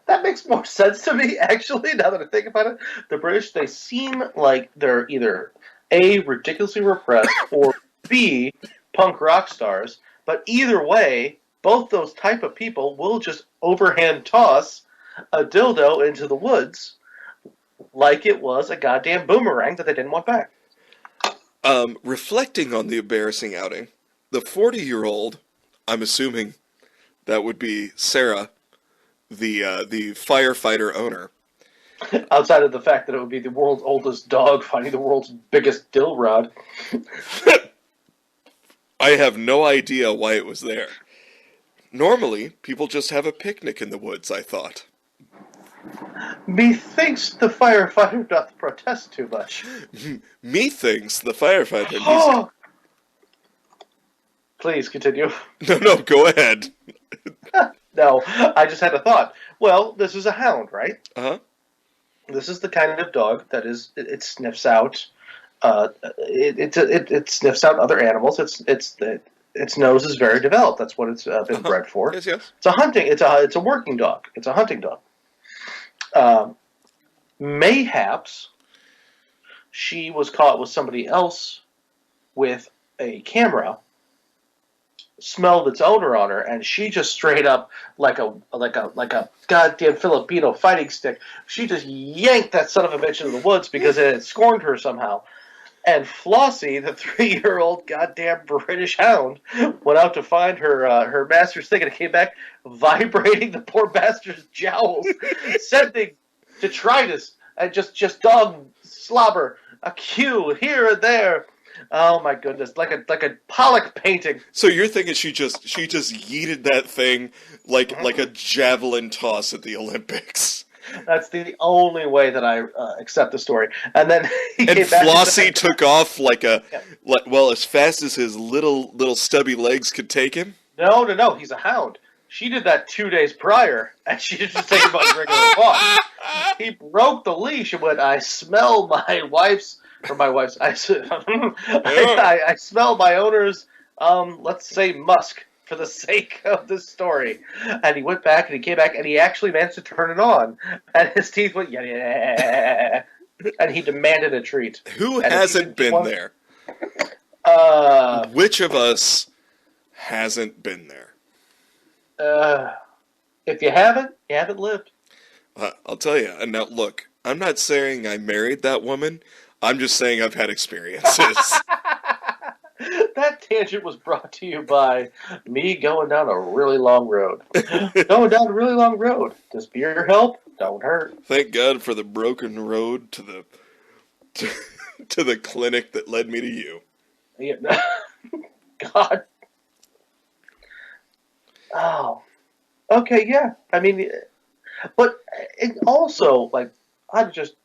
S4: That makes more sense to me, actually, now that I think about it. The British, they seem like they're either A, ridiculously repressed, or B, punk rock stars. But either way, both those type of people will just overhand toss a dildo into the woods like it was a goddamn boomerang that they didn't want back.
S3: Reflecting on the embarrassing outing, the 40-year-old, I'm assuming that would be Sarah, the firefighter owner.
S4: Outside of the fact that it would be the world's oldest dog finding the world's biggest dill rod.
S3: I have no idea why it was there. Normally, people just have a picnic in the woods, I thought.
S4: Methinks the firefighter doth protest too much.
S3: Methinks the firefighter needs
S4: to... Please, continue.
S3: No, go ahead.
S4: No, I just had a thought. Well, this is a hound, right?
S3: Uh-huh.
S4: This is the kind of dog that it sniffs out... it sniffs out other animals. Its nose is very developed. That's what it's been bred for.
S3: Yes, yes.
S4: It's a working dog. It's a hunting dog. Mayhaps she was caught with somebody else with a camera smelled its owner on her, and she just straight up like a goddamn Filipino fighting stick. She just yanked that son of a bitch into the woods because it had scorned her somehow. And Flossie, the 3-year-old goddamn British hound, went out to find her master's thing and came back vibrating the poor bastard's jowls, sending detritus and just dog slobber, a cue here and there. Oh my goodness, like a Pollock painting.
S3: So you're thinking she just yeeted that thing like a javelin toss at the Olympics.
S4: That's the only way that I accept the story. And then he
S3: And
S4: came back
S3: Flossie took off as fast as his little stubby legs could take him.
S4: No, he's a hound. She did that 2 days prior, and she just taking about a regular walk. He broke the leash and went, I smell my wife's, I smell my owner's, let's say musk, for the sake of this story. And he went back, and he came back, and he actually managed to turn it on. And his teeth went, yeah. And he demanded a treat.
S3: Who hasn't been there? Which of us hasn't been there?
S4: If you haven't lived.
S3: I'll tell you. And now, look, I'm not saying I married that woman. I'm just saying I've had experiences.
S4: That tangent was brought to you by me going down a really long road. Going down a really long road. Does beer help? Don't hurt.
S3: Thank God for the broken road to the clinic that led me to you.
S4: Yeah. God. Oh. Okay, yeah. I mean, but it also, like, I'm just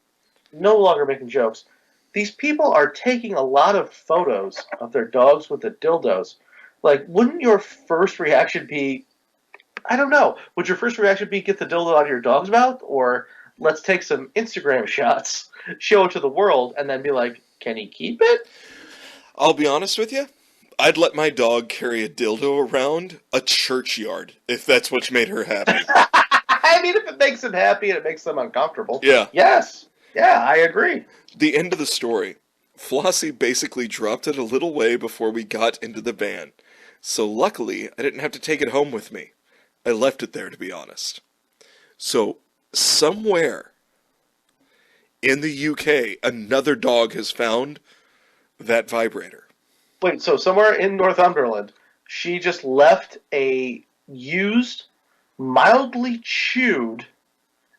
S4: no longer making jokes. These people are taking a lot of photos of their dogs with the dildos. Like, wouldn't your first reaction be, I don't know, would your first reaction be get the dildo out of your dog's mouth? Or let's take some Instagram shots, show it to the world, and then be like, can he keep it?
S3: I'll be honest with you. I'd let my dog carry a dildo around a churchyard if that's what made her happy.
S4: I mean, if it makes them happy and it makes them uncomfortable.
S3: Yeah.
S4: Yes. Yeah, I agree.
S3: The end of the story. Flossie basically dropped it a little way before we got into the van. So luckily, I didn't have to take it home with me. I left it there, to be honest. So, somewhere in the UK, another dog has found that vibrator.
S4: Wait, so somewhere in Northumberland, she just left a used, mildly chewed,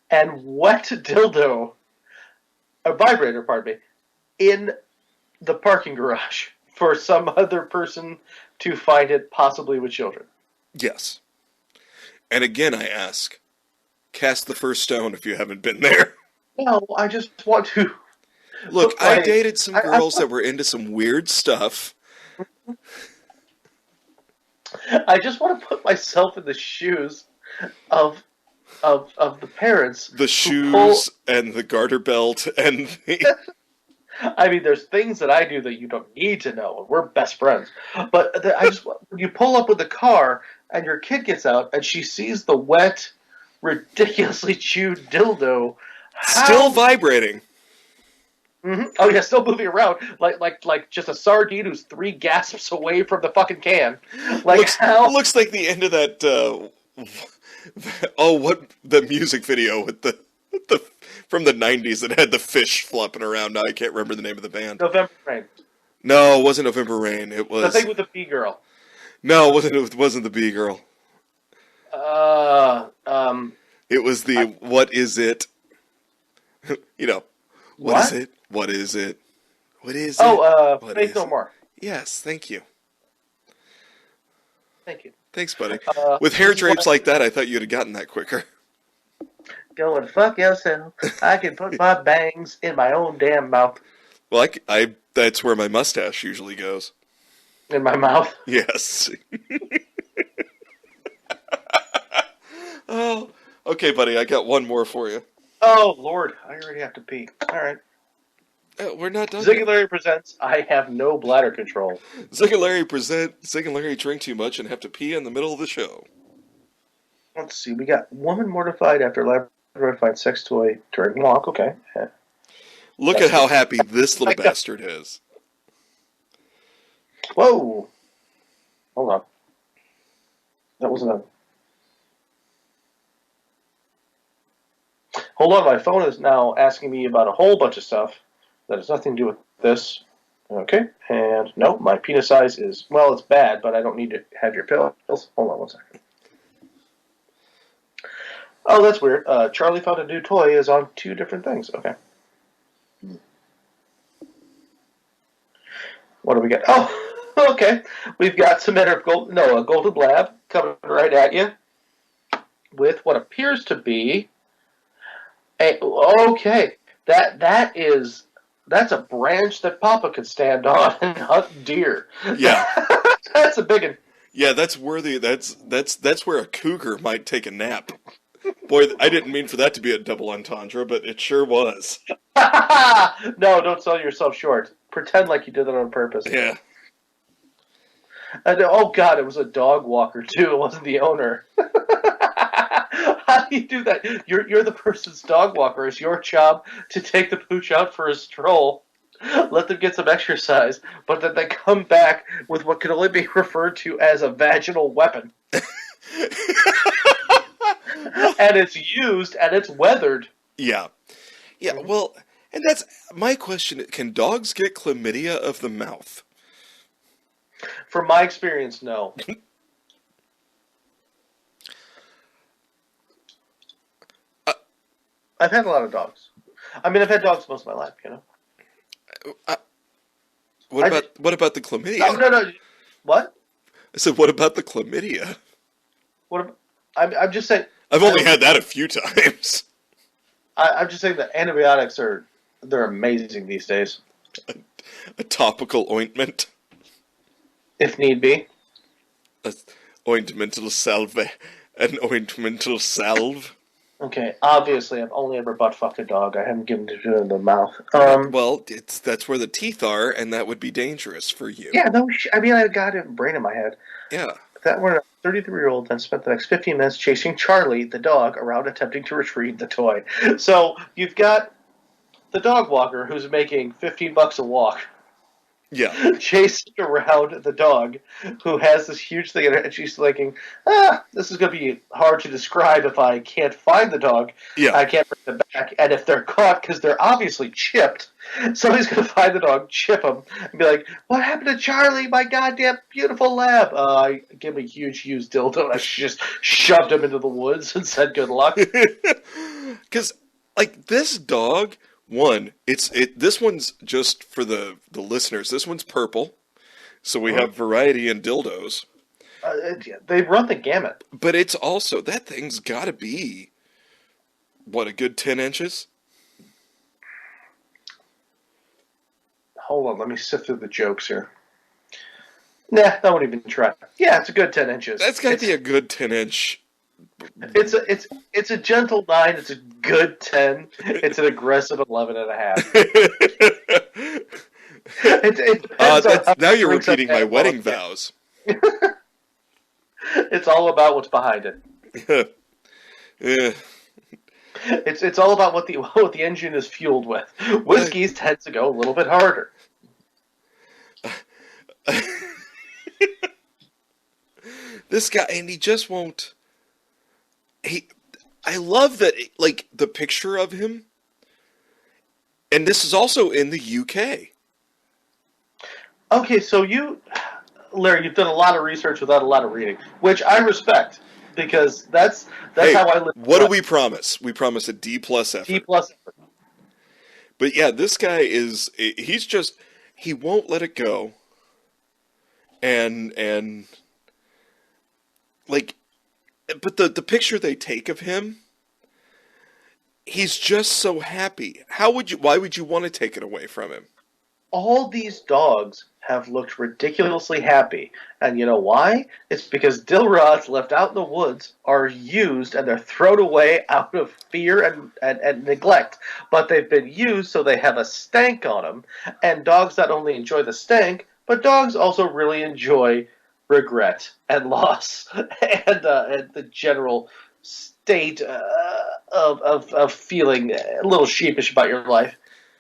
S4: and wet dildo, a vibrator, pardon me, in the parking garage for some other person to find it, possibly with children.
S3: Yes. And again, I ask, cast the first stone if you haven't been there.
S4: No, I just want to...
S3: Look, I dated some girls that were into some weird stuff.
S4: I just want to put myself in the shoes of the parents.
S3: The shoes and the garter belt and the...
S4: I mean, there's things that I do that you don't need to know. We're best friends. But you pull up with the car and your kid gets out and she sees the wet, ridiculously chewed dildo.
S3: Still vibrating.
S4: Mm-hmm. Oh yeah, still moving around like just a sardine who's 3 gasps away from the fucking can.
S3: Looks like the end of that. What the music video with the from the 90s that had the fish flopping around. Now I can't remember the name of the band.
S4: November Rain.
S3: No, it wasn't November Rain. It was
S4: the thing with the bee girl.
S3: No, it wasn't the bee girl. It was the what is it? You know, what is it? What is it? What is it?
S4: Oh, Faith No More.
S3: Yes, thank you.
S4: Thank you.
S3: Thanks, buddy. With hair drapes like that, I thought you'd have gotten that quicker.
S4: Go and fuck yourself. I can put my bangs in my own damn mouth.
S3: Well, I that's where my mustache usually goes.
S4: In my mouth?
S3: Yes. Oh, okay, buddy. I got one more for you.
S4: Oh, Lord. I already have to pee. All right.
S3: We're not done.
S4: Zig and Larry presents I Have No Bladder Control.
S3: Zig and Larry drink too much and have to pee in the middle of the show.
S4: Let's see. We got woman mortified after laboratory finds sex toy during walk. Okay. Yeah.
S3: Look at how happy this little bastard is.
S4: Whoa. Hold on. That wasn't a... Hold on, my phone is now asking me about a whole bunch of stuff that has nothing to do with this. Okay, and nope, my penis size is, well, it's bad, but I don't need to have your pills. Hold on one second. Oh, that's weird. Charlie found a new toy is on 2 different things. Okay. What do we get? Oh, okay. We've got some a golden lab coming right at you with what appears to be okay. That's a branch that Papa could stand on and hunt deer.
S3: Yeah.
S4: That's a big one.
S3: Yeah, that's worthy. That's where a cougar might take a nap. Boy, I didn't mean for that to be a double entendre, but it sure was.
S4: No, don't sell yourself short. Pretend like you did that on purpose.
S3: Yeah.
S4: And, oh, God, it was a dog walker, too. It wasn't the owner. How do you do that? You're the person's dog walker. It's your job to take the pooch out for a stroll, let them get some exercise, but then they come back with what can only be referred to as a vaginal weapon. And it's used, and it's weathered.
S3: Yeah. Yeah, well, and that's my question. Can dogs get chlamydia of the mouth?
S4: From my experience, no. I've had a lot of dogs. I mean, I've had dogs most of my life, you know.
S3: What about the chlamydia?
S4: No. What?
S3: I said, what about the chlamydia?
S4: I'm just saying...
S3: I've only had that a few times.
S4: I'm just saying that antibiotics they're amazing these days.
S3: A topical ointment.
S4: If need be.
S3: An ointmental salve. An ointmental salve.
S4: Okay, obviously I've only ever butt-fucked a dog. I haven't given it in the mouth.
S3: Well, that's where the teeth are, and that would be dangerous for you.
S4: Yeah, no, I mean, I got a brain in my head.
S3: Yeah.
S4: That were a 33-year-old then spent the next 15 minutes chasing Charlie, the dog, around attempting to retrieve the toy. So, you've got the dog walker who's making $15 a walk.
S3: Yeah.
S4: Chasing around the dog who has this huge thing in her, and she's thinking, this is going to be hard to describe if I can't find the dog.
S3: Yeah.
S4: I can't bring them back. And if they're caught, because they're obviously chipped, somebody's going to find the dog, chip him, and be like, what happened to Charlie, my goddamn beautiful lab? I gave him a huge used dildo, and I just shoved him into the woods and said good luck.
S3: Because, like, this dog... this one's just for the listeners. This one's purple, so we have variety in dildos.
S4: They run the gamut.
S3: But it's also, that thing's got to be, what, a good 10 inches?
S4: Hold on, let me sift through the jokes here. Nah, I won't even try. Yeah, it's a good 10 inches.
S3: That's got to be a good 10-inch.
S4: It's a gentle 9. It's a good 10. It's an aggressive 11.5. It depends on
S3: now you're repeating my wedding vows.
S4: It's all about what's behind it.
S3: Yeah.
S4: It's all about what the engine is fueled with. Whiskeys tend to go a little bit harder.
S3: This guy, and he just won't. I love that, like, the picture of him, and this is also in the UK.
S4: Okay, so Larry, you've done a lot of research without a lot of reading, which I respect, because that's how I live.
S3: What do we promise? We promise a D+ effort.
S4: D+ effort.
S3: But yeah, this guy he won't let it go, and like. But the picture they take of him, he's just so happy. Why would you want to take it away from him?
S4: All these dogs have looked ridiculously happy. And you know why? It's because dill rods left out in the woods are used and they're thrown away out of fear and neglect. But they've been used so they have a stank on them. And dogs not only enjoy the stank, but dogs also really enjoy regret and loss and the general state of feeling a little sheepish about your life.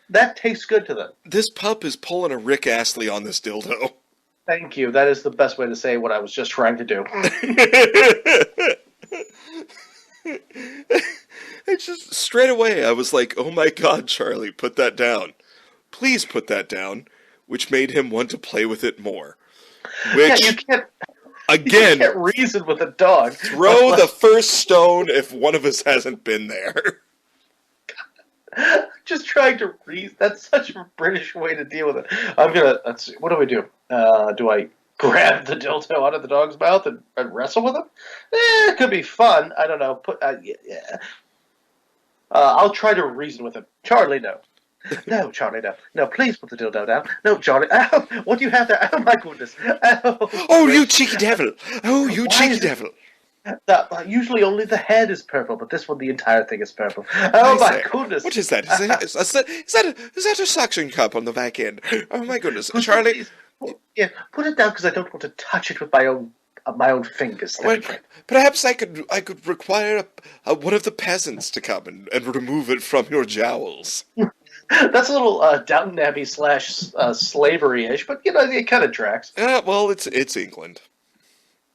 S4: That tastes good to them.
S3: This pup is pulling a Rick Astley on this dildo.
S4: Thank you. That is the best way to say what I was just trying to do.
S3: It's just straight away, I was like, oh my god, Charlie, put that down. Please put that down. Which made him want to play with it more. Which,
S4: Yeah, you
S3: again,
S4: can't reason with a dog.
S3: throw the first stone if one of us hasn't been there.
S4: Just trying to reason. That's such a British way to deal with it. Let's see. What do we do? Do I grab the dildo out of the dog's mouth and wrestle with him? It could be fun. I don't know. Yeah. I'll try to reason with him. Charlie, no. No, Charlie, no. No, please put the dildo down. No, Charlie. Ow, what do you have there? Oh, my goodness.
S3: Oh, you cheeky devil. Oh, you cheeky devil.
S4: Usually only the head is purple, but this one, the entire thing is purple. Oh, my goodness.
S3: What is that? Is that a suction cup on the back end? Oh, my goodness. Charlie.
S4: Yeah, put it down because I don't want to touch it with my own fingers.
S3: Well, perhaps I could require one of the peasants to come and remove it from your jowls.
S4: That's a little Downton Abbey / slavery-ish, but it kind of tracks.
S3: Well, it's England.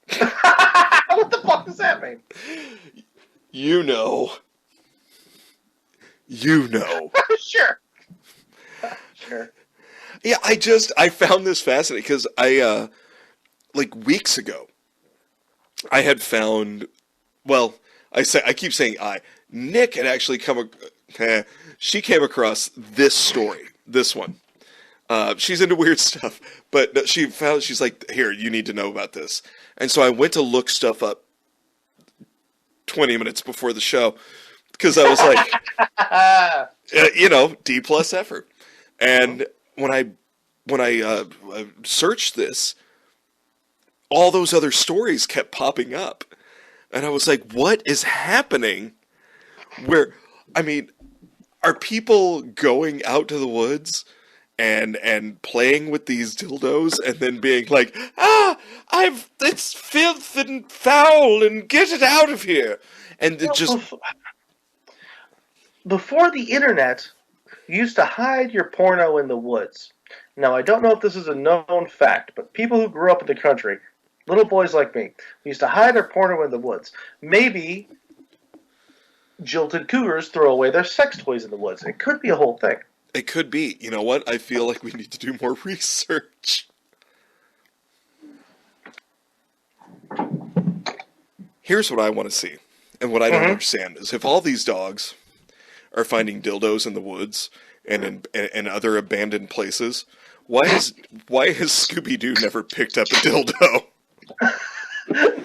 S4: What the fuck does that mean?
S3: You know.
S4: Sure.
S3: Yeah, I found this fascinating because like weeks ago, I had found, well, I keep saying Nick had actually she came across this story, this one. She's into weird stuff, but she's like, here, you need to know about this. And so I went to look stuff up 20 minutes before the show because I was like, D+ effort. And when I searched this, all those other stories kept popping up. And I was like, what is happening? Are people going out to the woods and playing with these dildos and then being like, it's filth and foul and get it out of here. And it just...
S4: Before the internet, you used to hide your porno in the woods. Now, I don't know if this is a known fact, but people who grew up in the country, little boys like me, we used to hide our porno in the woods. Maybe jilted cougars throw away their sex toys in the woods. It could be a whole thing.
S3: It could be. You know what? I feel like we need to do more research. Here's what I want to see, and what I don't understand is if all these dogs are finding dildos in the woods and in other abandoned places, why has Scooby-Doo never picked up a dildo?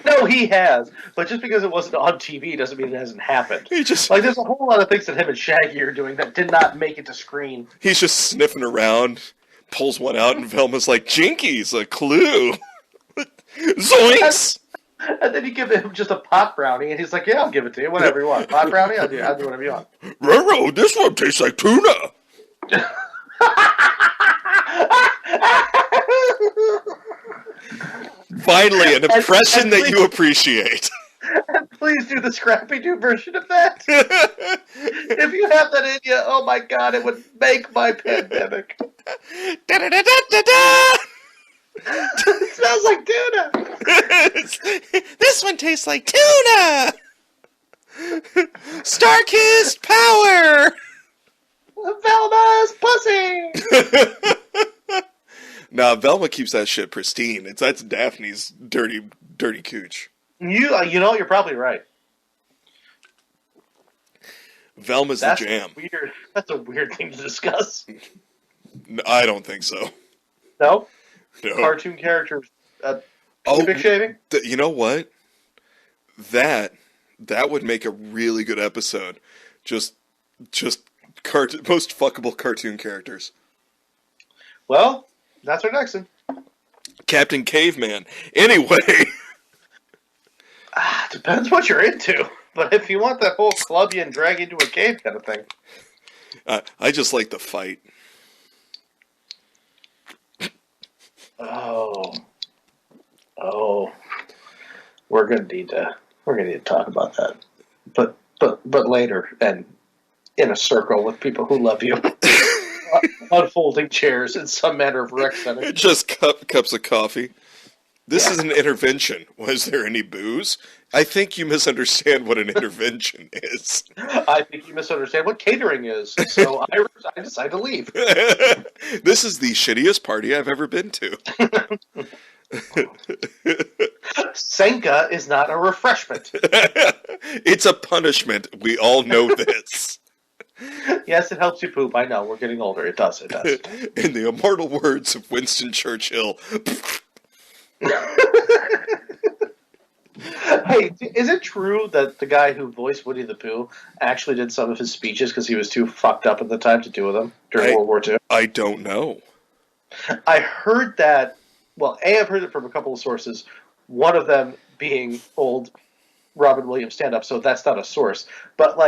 S4: No, he has. But just because it wasn't on TV doesn't mean it hasn't happened. There's a whole lot of things that him and Shaggy are doing that did not make it to screen.
S3: He's just sniffing around, pulls one out, and Velma's like, Jinkies, a clue. Zoinks!
S4: And then you give him just a pot brownie, and he's like, yeah, I'll give it to you, whatever you want. Pot brownie, I'll do whatever you want.
S3: Roro, this one tastes like tuna. Finally, an impression that you appreciate.
S4: And please do the Scrappy-Doo version of that. If you have that in you, oh my god, it would make my pandemic.
S3: Da-da-da-da-da-da!
S4: It smells like tuna.
S3: This one tastes like tuna. Star-kissed power.
S4: Velma's pussy.
S3: Nah, Velma keeps that shit pristine. That's Daphne's dirty cooch.
S4: You're probably right.
S3: Velma's the jam.
S4: Weird. That's a weird thing to discuss.
S3: No, I don't think so.
S4: No?
S3: No.
S4: Cartoon characters pubic shaving?
S3: You know what? That would make a really good episode. Just most fuckable cartoon characters.
S4: Well, that's our next one.
S3: Captain Caveman. Anyway.
S4: Depends what you're into. But if you want that whole club you and drag you into a cave kind of thing.
S3: I just like the fight.
S4: Oh. We're gonna need to talk about that. But later and in a circle with people who love you. unfolding chairs in some manner of rec center.
S3: Just cups of coffee. This is an intervention. Was there any booze? I think you misunderstand what an intervention is.
S4: I think you misunderstand what catering is, so I decide to leave.
S3: This is the shittiest party I've ever been to.
S4: Senka is not a refreshment.
S3: It's a punishment. We all know this.
S4: Yes, it helps you poop. I know. We're getting older. It does.
S3: In the immortal words of Winston Churchill.
S4: Hey, is it true that the guy who voiced Winnie the Pooh actually did some of his speeches because he was too fucked up at the time to do them during World War II?
S3: I don't know.
S4: I heard that. Well, I've heard it from a couple of sources. One of them being old Robin Williams stand-up, so that's not a source. But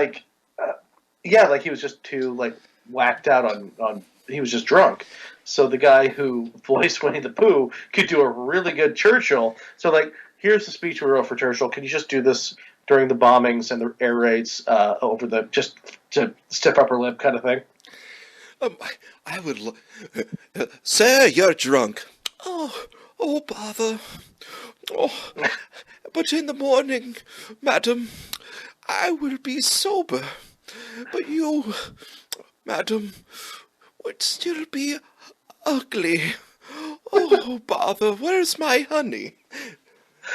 S4: he was just too whacked out on. He was just drunk. So the guy who voiced Winnie the Pooh could do a really good Churchill. So here's the speech we wrote for Churchill. Can you just do this during the bombings and the air raids just to stiff upper lip kind of thing?
S3: I would. Sir, you're drunk. Oh, bother. Oh, but in the morning, madam, I will be sober. But you, madam, would still be ugly. Oh, bother, where's my honey?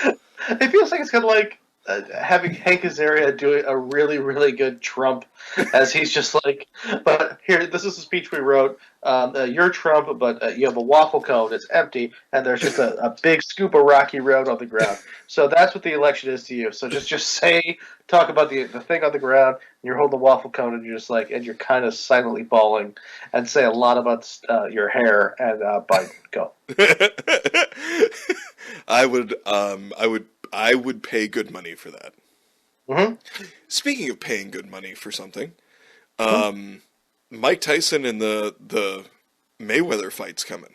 S4: It feels like it's kind of like having Hank Azaria doing a really, really good Trump, as he's just but here, this is a speech we wrote. You're Trump, but you have a waffle cone. It's empty, and there's just a big scoop of Rocky Road on the ground. So that's what the election is to you. So just talk about the thing on the ground. And you're holding the waffle cone, and you're just and you're kind of silently bawling, and say a lot about your hair and Biden. Go.
S3: I would pay good money for that.
S4: Mm-hmm.
S3: Speaking of paying good money for something, Mike Tyson and the Mayweather fight's coming.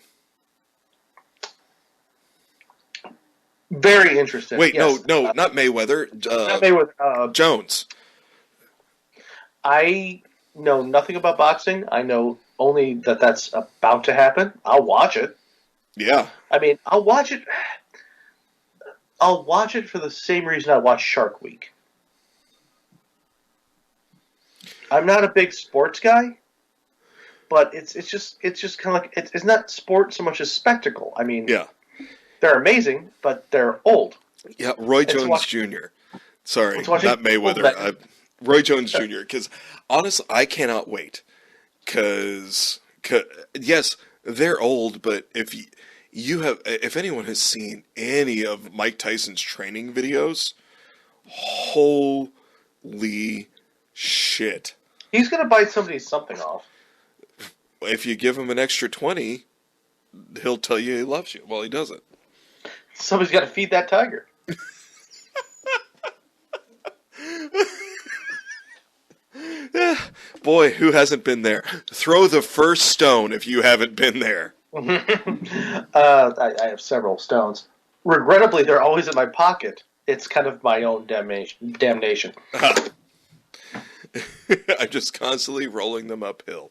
S4: Very interesting.
S3: Wait,
S4: yes.
S3: no, not Mayweather.
S4: Not Mayweather.
S3: Jones.
S4: I know nothing about boxing. I know only that that's about to happen. I'll watch it.
S3: Yeah.
S4: I mean, I'll watch it. I'll watch it for the same reason I watch Shark Week. I'm not a big sports guy, but it's just kind of it's not sport so much as spectacle. I mean,
S3: yeah,
S4: they're amazing, but they're old.
S3: Yeah, Roy Jones Jr. Sorry, not Mayweather. Roy Jones Jr. Because honestly, I cannot wait. Because yes, they're old, but if anyone has seen any of Mike Tyson's training videos, holy shit.
S4: He's going to bite something off.
S3: If you give him an extra 20, he'll tell you he loves you. Well, he doesn't.
S4: Somebody's got to feed that tiger.
S3: Boy, who hasn't been there? Throw the first stone if you haven't been there.
S4: I have several stones. Regrettably, they're always in my pocket. It's kind of my own damnation.
S3: I'm just constantly rolling them uphill.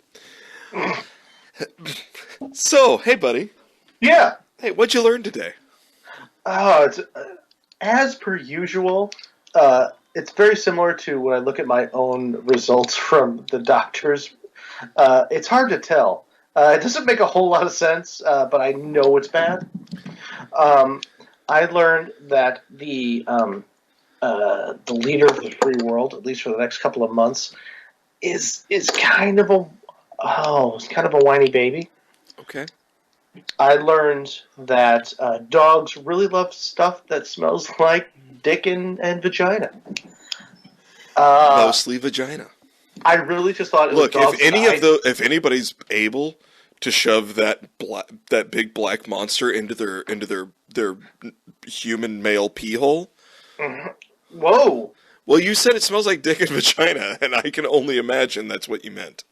S3: So, hey, buddy.
S4: Yeah.
S3: Hey, what'd you learn today?
S4: It's as per usual. It's very similar to when I look at my own results from the doctors. It's hard to tell. It doesn't make a whole lot of sense, but I know it's bad. I learned that the leader of the free world, at least for the next couple of months, is kind of a whiny baby.
S3: Okay.
S4: I learned that dogs really love stuff that smells like dick and vagina.
S3: Mostly vagina.
S4: I really just thought it was dogs.
S3: If anybody's able to shove that big black monster into their human male pee hole.
S4: Mm-hmm. Whoa.
S3: Well, you said it smells like dick and vagina, and I can only imagine that's what you meant.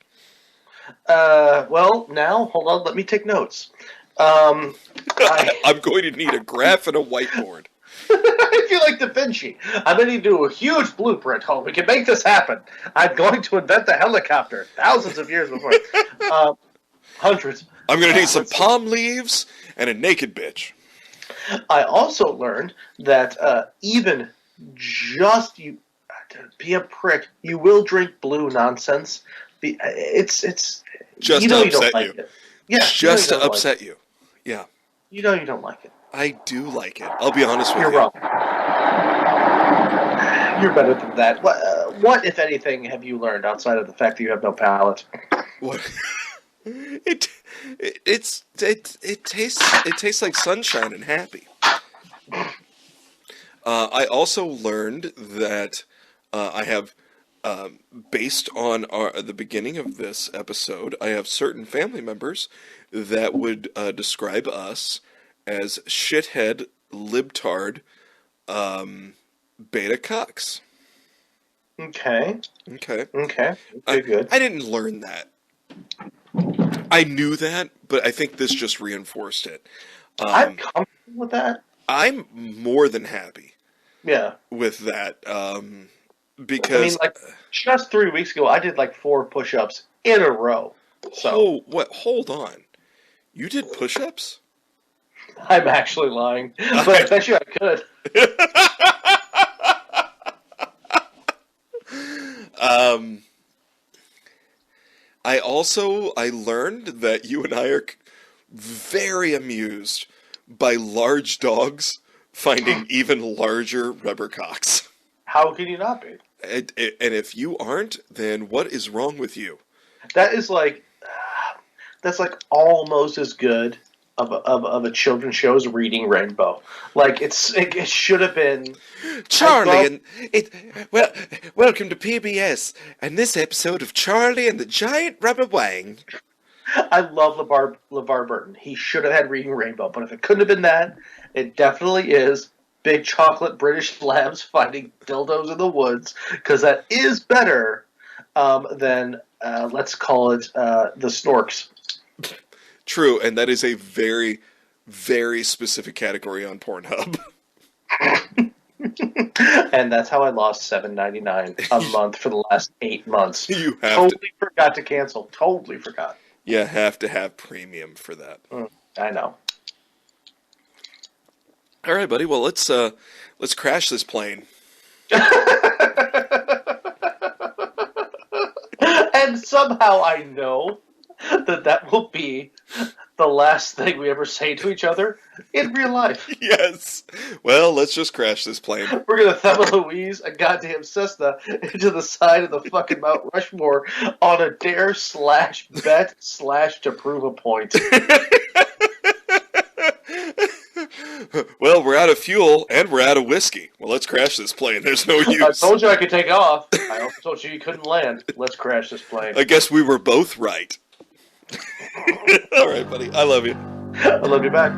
S4: Well, now, hold on, let me take notes.
S3: I'm going to need a graph and a whiteboard.
S4: I feel like Da Vinci. I'm going to do a huge blueprint. Oh, we can make this happen. I'm going to invent the helicopter thousands of years before. Hundreds.
S3: I'm gonna need some palm leaves and a naked bitch.
S4: I also learned that even just you be a prick, you will drink blue nonsense. It's
S3: Just
S4: you
S3: to
S4: know you
S3: upset
S4: don't like
S3: you.
S4: it. Yeah,
S3: Just
S4: you
S3: to
S4: know you don't
S3: upset you. Yeah.
S4: like it. You know you don't like it.
S3: I do like it. I'll be honest with
S4: You're
S3: you.
S4: wrong. You're better than that. What, if anything, have you learned outside of the fact that you have no palate?
S3: What? It tastes like sunshine and happy. I also learned that I have, based on the beginning of this episode, I have certain family members that would describe us as shithead, libtard, beta cucks.
S4: Okay.
S3: Okay.
S4: Good.
S3: I didn't learn that. I knew that, but I think this just reinforced it.
S4: I'm comfortable with that.
S3: I'm more than happy
S4: Yeah.
S3: with that, because
S4: I mean, like, just 3 weeks ago, I did like 4 push-ups in a row. So
S3: hold on. You did push-ups?
S4: I'm actually lying, but I bet you I could.
S3: I learned that you and I are very amused by large dogs finding even larger rubber cocks.
S4: How can you not be?
S3: And if you aren't, then what is wrong with you?
S4: That is like, that's like almost as good of a children's show as Reading Rainbow. Like it should have been.
S3: Charlie welcome to PBS and this episode of Charlie and the Giant Rubber Wang.
S4: I love LeVar Burton. He should have had Reading Rainbow, but if it couldn't have been that, it definitely is Big Chocolate British Labs finding dildos in the woods, because that is better than let's call it the Snorks.
S3: True, and that is a very, very specific category on Pornhub.
S4: And that's how I lost $7.99 a month for the last 8 months.
S3: You have
S4: totally forgot to cancel. Totally forgot.
S3: You have to have premium for that.
S4: I know.
S3: All right, buddy. Well, let's crash this plane.
S4: And somehow I know that will be the last thing we ever say to each other in real life.
S3: Yes. Well, let's just crash this plane.
S4: We're going to Thelma Louise a goddamn Cessna into the side of the fucking Mount Rushmore on a dare/bet/ to prove a point.
S3: Well, we're out of fuel and we're out of whiskey. Well, let's crash this plane. There's no use.
S4: I told you I could take off. I also told you couldn't land. Let's crash this plane.
S3: I guess we were both right. All right, buddy. I love you.
S4: I love you back.